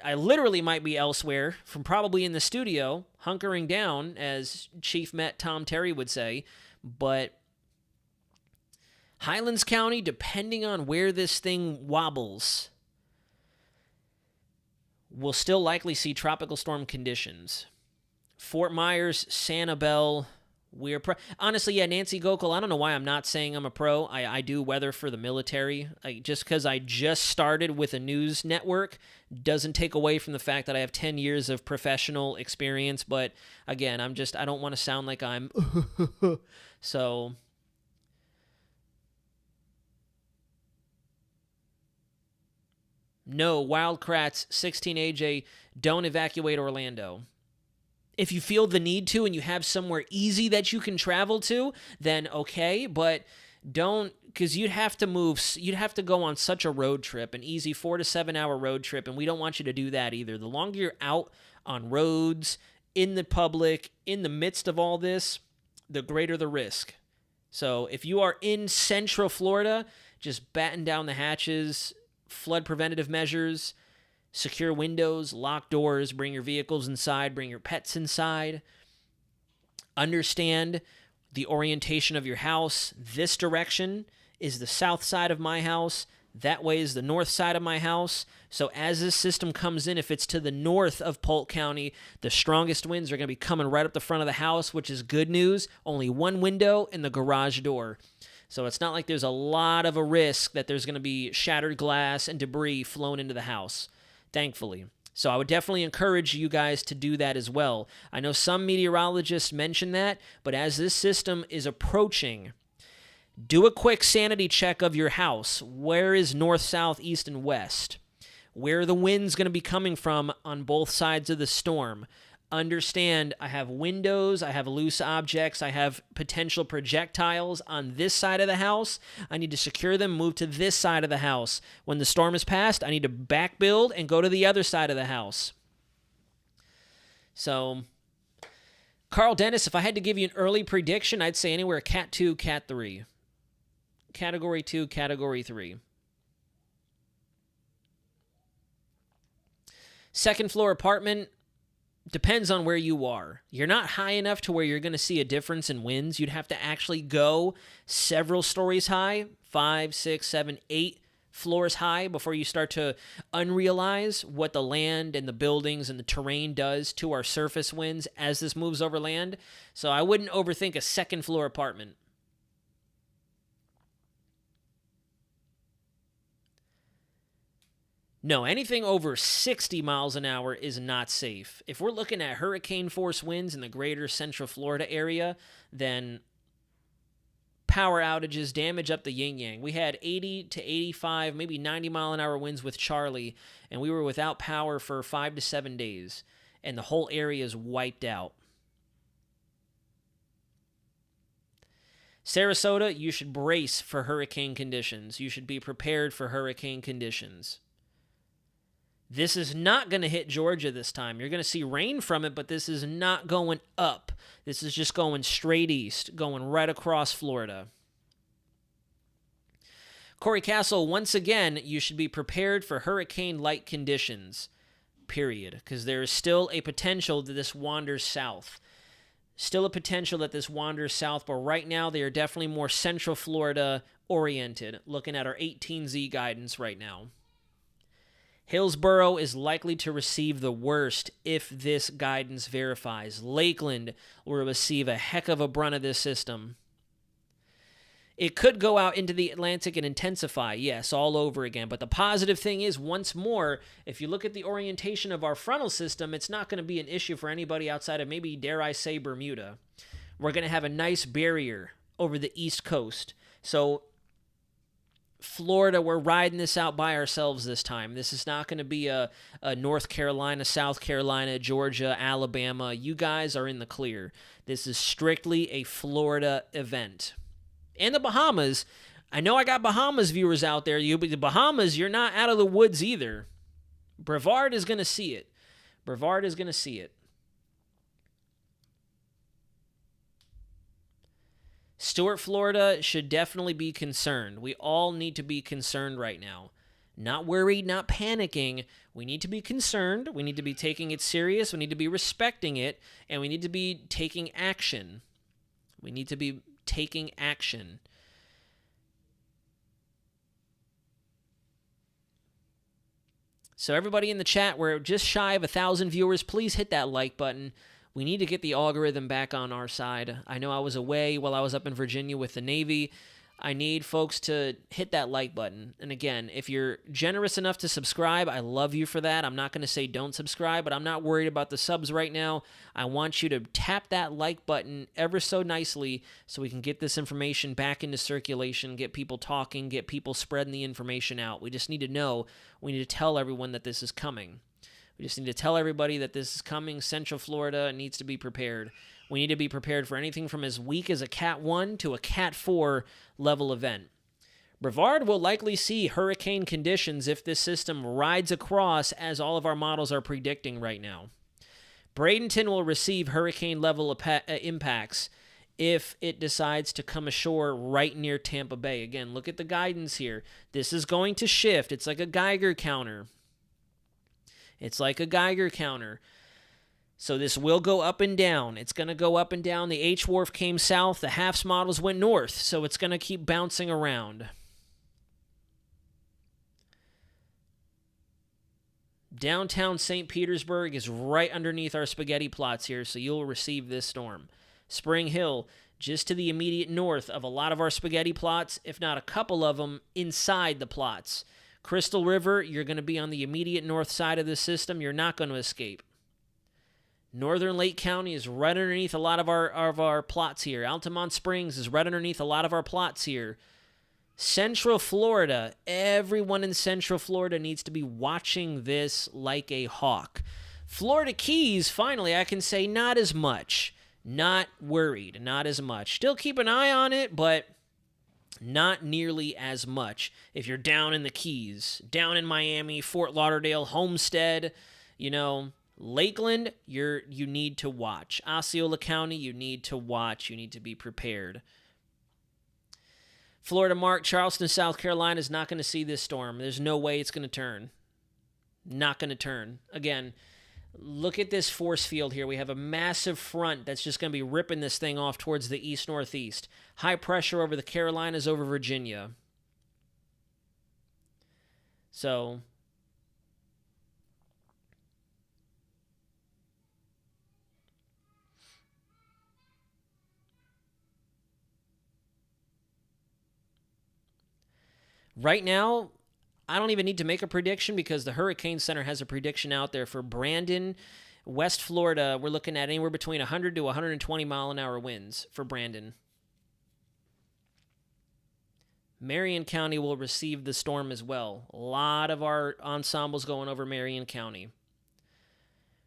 I literally might be elsewhere, from probably in the studio, hunkering down, as Chief Met Tom Terry would say. But Highlands County, depending on where this thing wobbles, will still likely see tropical storm conditions. Fort Myers, Sanibel, we're honestly, yeah, Nancy Gokul, I don't know why I'm not saying I'm a pro. I do weather for the military. Just because I just started with a news network doesn't take away from the fact that I have 10 years of professional experience. But again, I don't want to sound like I'm so. No, Wildcrats 16AJ, don't evacuate Orlando. If you feel the need to and you have somewhere easy that you can travel to, then okay, but don't, because you'd have to go on such a road trip, an easy 4 to 7 hour road trip, and we don't want you to do that either. The longer you're out on roads, in the public, in the midst of all this, the greater the risk. So if you are in Central Florida, just batten down the hatches, flood preventative measures, secure windows, lock doors, bring your vehicles inside, bring your pets inside. Understand the orientation of your house. This direction is the south side of my house. That way is the north side of my house. So as this system comes in, if it's to the north of Polk County, the strongest winds are going to be coming right up the front of the house, which is good news. Only one window and the garage door. So it's not like there's a lot of a risk that there's going to be shattered glass and debris flown into the house, thankfully. So I would definitely encourage you guys to do that as well. I know some meteorologists mention that, but as this system is approaching, do a quick sanity check of your house. Where is north, south, east, and west? Where are the winds going to be coming from on both sides of the storm? understand I have windows, I have loose objects, I have potential projectiles on this side of the house. I need to secure them, move to this side of the house. When the storm is past, I need to back build and go to the other side of the house. So, Carl Dennis, if I had to give you an early prediction, I'd say anywhere Cat 2, Cat 3. Category 2, Category 3. Second floor apartment, depends on where you are. You're not high enough to where you're going to see a difference in winds. You'd have to actually go several stories high, 5, 6, 7, 8 floors high before you start to unrealize what the land and the buildings and the terrain does to our surface winds as this moves over land. So I wouldn't overthink a second floor apartment. No, anything over 60 miles an hour is not safe. If we're looking at hurricane force winds in the greater Central Florida area, then power outages, damage up the yin-yang. We had 80 to 85, maybe 90 mile an hour winds with Charlie, and we were without power for 5 to 7 days, and the whole area is wiped out. Sarasota, you should brace for hurricane conditions. You should be prepared for hurricane conditions. This is not going to hit Georgia this time. You're going to see rain from it, but this is not going up. This is just going straight east, going right across Florida. Corey Castle, once again, you should be prepared for hurricane-like conditions, period, because there is still a potential that this wanders south. Still a potential that this wanders south, but right now they are definitely more Central Florida oriented, looking at our 18Z guidance right now. Hillsborough is likely to receive the worst if this guidance verifies. Lakeland will receive a heck of a brunt of this system. It could go out into the Atlantic and intensify, yes, all over again. But the positive thing is, once more, if you look at the orientation of our frontal system, it's not going to be an issue for anybody outside of maybe, dare I say, Bermuda. We're going to have a nice barrier over the East Coast. So Florida, we're riding this out by ourselves this time. This is not going to be a North Carolina, South Carolina, Georgia, Alabama. You guys are in the clear. This is strictly a Florida event. And the Bahamas. I know I got Bahamas viewers out there. But the Bahamas, you're not out of the woods either. Brevard is going to see it. Brevard is going to see it. Stuart, Florida should definitely be concerned. We all need to be concerned right now. Not worried, not panicking. We need to be concerned. We need to be taking it serious. We need to be respecting it. And we need to be taking action. We need to be taking action. So everybody in the chat, we're just shy of 1,000 viewers. Please hit that like button. We need to get the algorithm back on our side. I know I was away while I was up in Virginia with the Navy. I need folks to hit that like button. And again, if you're generous enough to subscribe, I love you for that. I'm not going to say don't subscribe, but I'm not worried about the subs right now. I want you to tap that like button ever so nicely so we can get this information back into circulation, get people talking, get people spreading the information out. We just need to know. We need to tell everyone that this is coming. We just need to tell everybody that this is coming. Central Florida needs to be prepared. We need to be prepared for anything from as weak as a Cat 1 to a Cat 4 level event. Brevard will likely see hurricane conditions if this system rides across, as all of our models are predicting right now. Bradenton will receive hurricane level impacts if it decides to come ashore right near Tampa Bay. Again, look at the guidance here. This is going to shift. It's like a Geiger counter. It's like a Geiger counter. So this will go up and down. It's going to go up and down. The H-Wharf came south. The HAFS models went north. So it's going to keep bouncing around. Downtown St. Petersburg is right underneath our spaghetti plots here, so you'll receive this storm. Spring Hill, just to the immediate north of a lot of our spaghetti plots, if not a couple of them, inside the plots. Crystal River, you're going to be on the immediate north side of the system. You're not going to escape. Northern Lake County is right underneath a lot of our plots here. Altamont Springs is right underneath a lot of our plots here. Central Florida, everyone in Central Florida needs to be watching this like a hawk. Florida Keys, finally, I can say not as much. Not worried, not as much. Still keep an eye on it, but not nearly as much. If you're down in the Keys, down in Miami, Fort Lauderdale, Homestead, Lakeland, you need to watch. Osceola County, you need to watch. You need to be prepared. Florida Mark, Charleston, South Carolina is not going to see this storm. There's no way it's going to turn. Not going to turn. Again, look at this force field here. We have a massive front that's just going to be ripping this thing off towards the east-northeast. High pressure over the Carolinas, over Virginia. So right now, I don't even need to make a prediction because the Hurricane Center has a prediction out there for Brandon, West Florida. We're looking at anywhere between 100 to 120 mile an hour winds for Brandon. Marion County will receive the storm as well. A lot of our ensembles going over Marion County.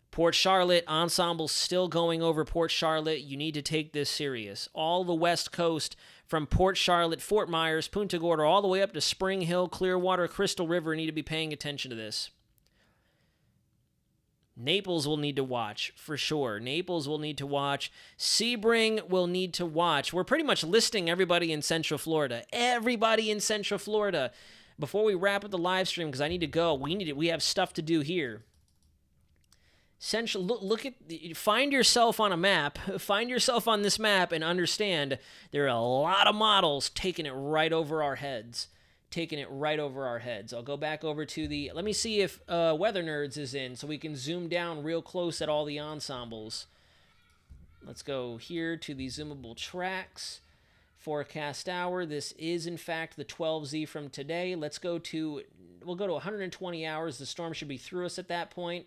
Port Charlotte, ensembles still going over Port Charlotte. You need to take this serious. All the West Coast from Port Charlotte, Fort Myers, Punta Gorda, all the way up to Spring Hill, Clearwater, Crystal River need to be paying attention to this. Naples will need to watch, for sure. Naples will need to watch. Sebring will need to watch. We're pretty much listing everybody in Central Florida. Everybody in Central Florida. Before we wrap up the live stream, because I need to go, we have stuff to do here. Find yourself on a map, find yourself on this map and understand there are a lot of models taking it right over our heads. I'll go back over to let me see if Weather Nerds is in so we can zoom down real close at all the ensembles. Let's go here to the zoomable tracks. Forecast hour. This is in fact the 12Z from today. We'll go to 120 hours. The storm should be through us at that point.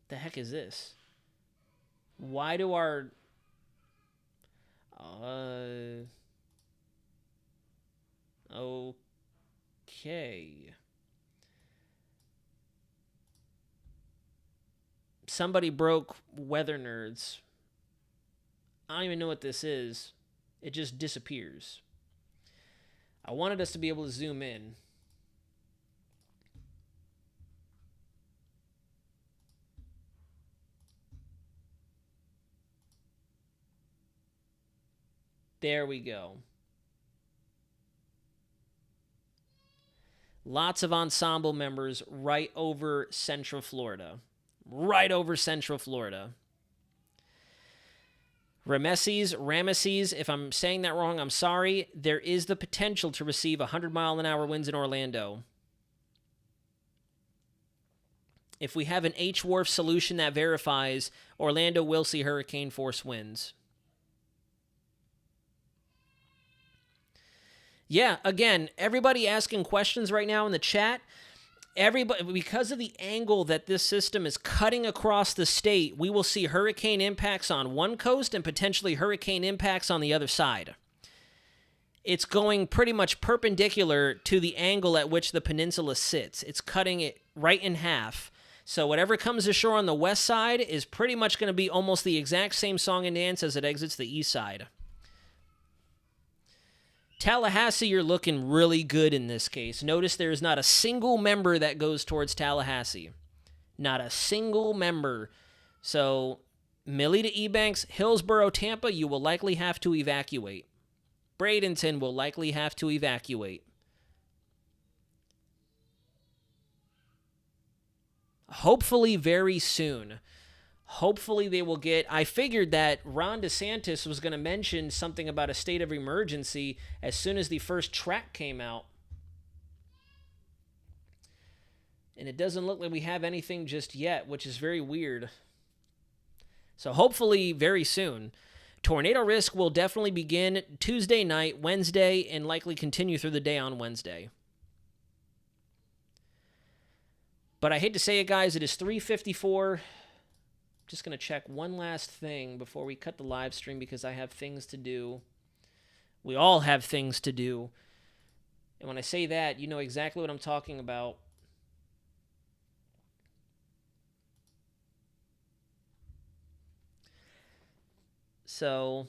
The heck is this? Why do our... Okay. Somebody broke Weather Nerds. I don't even know what this is. It just disappears. I wanted us to be able to zoom in. There we go. Lots of ensemble members right over Central Florida. Ramesses, if I'm saying that wrong, I'm sorry. There is the potential to receive 100-mile-an-hour winds in Orlando. If we have an H-Wharf solution that verifies, Orlando will see hurricane force winds. Yeah, again, everybody asking questions right now in the chat. Everybody, because of the angle that this system is cutting across the state, we will see hurricane impacts on one coast and potentially hurricane impacts on the other side. It's going pretty much perpendicular to the angle at which the peninsula sits. It's cutting it right in half. So whatever comes ashore on the west side is pretty much going to be almost the exact same song and dance as it exits the east side. Tallahassee, you're looking really good in this case. Notice there is not a single member that goes towards Tallahassee. Not a single member. So, Millie to Ebanks, Hillsborough, Tampa, you will likely have to evacuate. Bradenton will likely have to evacuate. Hopefully very soon. Hopefully they will get... I figured that Ron DeSantis was going to mention something about a state of emergency as soon as the first track came out. And it doesn't look like we have anything just yet, which is very weird. So hopefully very soon. Tornado risk will definitely begin Tuesday night, Wednesday, and likely continue through the day on Wednesday. But I hate to say it, guys. It is 3:54. Just going to check one last thing before we cut the live stream because I have things to do. We all have things to do. And when I say that, you know exactly what I'm talking about. So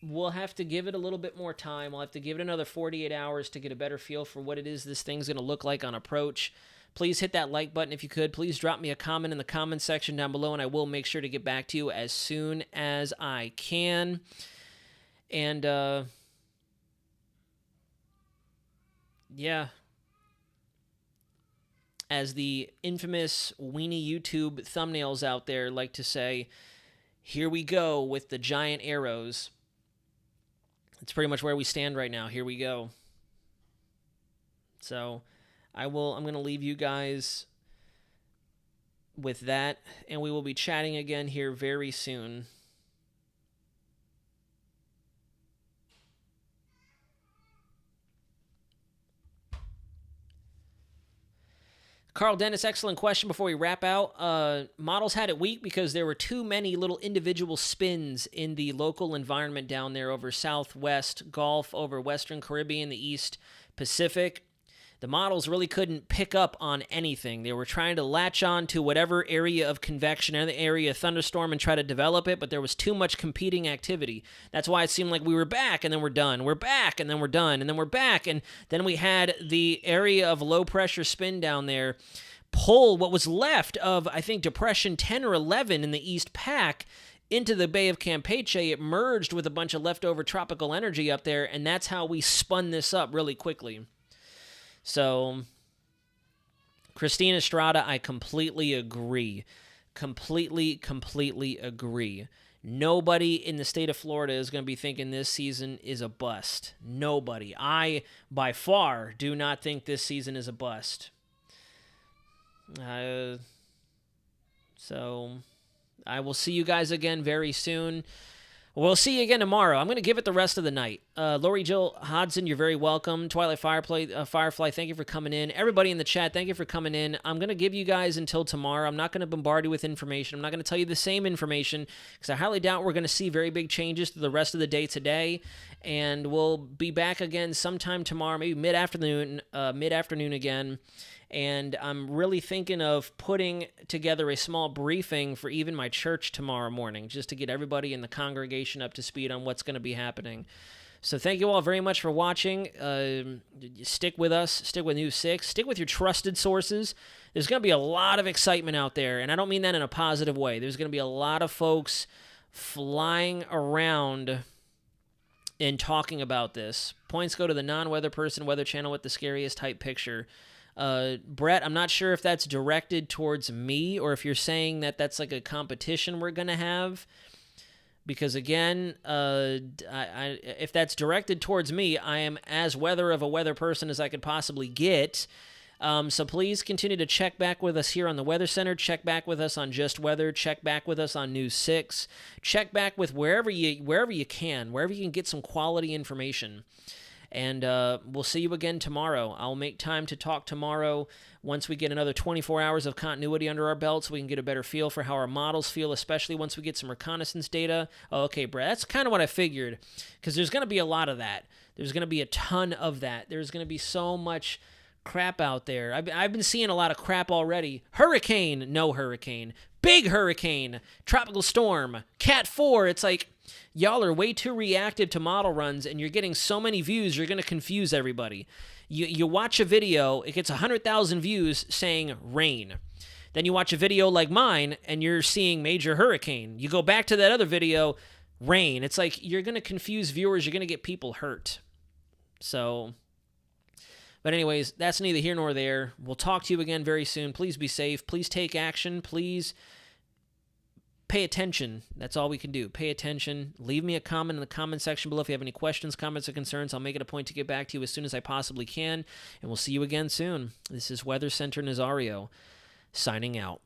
we'll have to give it a little bit more time. We'll have to give it another 48 hours to get a better feel for what it is this thing's going to look like on approach. Please hit that like button if you could. Please drop me a comment in the comment section down below, and I will make sure to get back to you as soon as I can. And, yeah. As the infamous weenie YouTube thumbnails out there like to say, here we go with the giant arrows. It's pretty much where we stand right now. Here we go. So I'm going to leave you guys with that, and we will be chatting again here very soon. Carl Dennis, excellent question before we wrap out. Models had it weak because there were too many little individual spins in the local environment down there over Southwest Gulf, over Western Caribbean, the East Pacific. The models really couldn't pick up on anything. They were trying to latch on to whatever area of convection and the area of thunderstorm and try to develop it, but there was too much competing activity. That's why it seemed like we were back and then we're done. We're back and then we're done. And then we're back. And then we had the area of low pressure spin down there pull what was left of, I think, Depression 10 or 11 in the East Pac into the Bay of Campeche. It merged with a bunch of leftover tropical energy up there, and that's how we spun this up really quickly. So, Christine Estrada, I completely agree. Completely agree. Nobody in the state of Florida is going to be thinking this season is a bust. Nobody. I, by far, do not think this season is a bust. So, I will see you guys again very soon. We'll see you again tomorrow. I'm going to give it the rest of the night. Lori Jill Hodson, you're very welcome. Twilight Firefly, thank you for coming in. Everybody in the chat, thank you for coming in. I'm going to give you guys until tomorrow. I'm not going to bombard you with information. I'm not going to tell you the same information because I highly doubt we're going to see very big changes to the rest of the day today. And we'll be back again sometime tomorrow, maybe mid-afternoon again. And I'm really thinking of putting together a small briefing for even my church tomorrow morning, just to get everybody in the congregation up to speed on what's going to be happening. So thank you all very much for watching. Stick with us. Stick with News 6. Stick with your trusted sources. There's going to be a lot of excitement out there, and I don't mean that in a positive way. There's going to be a lot of folks flying around and talking about this. Points go to the non-weather person, Weather Channel with the scariest type picture. Brett, I'm not sure if that's directed towards me or if you're saying that that's like a competition we're going to have. Because again, if that's directed towards me, I am as weather of a weather person as I could possibly get. So please continue to check back with us here on the Weather Center. Check back with us on Just Weather. Check back with us on News 6. Check back with wherever you can get some quality information. And we'll see you again tomorrow. I'll make time to talk tomorrow once we get another 24 hours of continuity under our belt so we can get a better feel for how our models feel, especially once we get some reconnaissance data. Oh, okay, Brad, that's kind of what I figured, because there's going to be a lot of that. There's going to be a ton of that. There's going to be so much crap out there. I've been seeing a lot of crap already. Hurricane, no hurricane. Big hurricane, tropical storm, Cat 4. It's like, y'all are way too reactive to model runs, and you're getting so many views, you're going to confuse everybody. You watch a video, it gets 100,000 views saying rain. Then you watch a video like mine, and you're seeing major hurricane. You go back to that other video, rain. It's like you're going to confuse viewers. You're going to get people hurt. So, but anyways, that's neither here nor there. We'll talk to you again very soon. Please be safe. Please take action. Please pay attention. That's all we can do. Pay attention. Leave me a comment in the comment section below if you have any questions, comments, or concerns. I'll make it a point to get back to you as soon as I possibly can, and we'll see you again soon. This is Weather Center Nazario, signing out.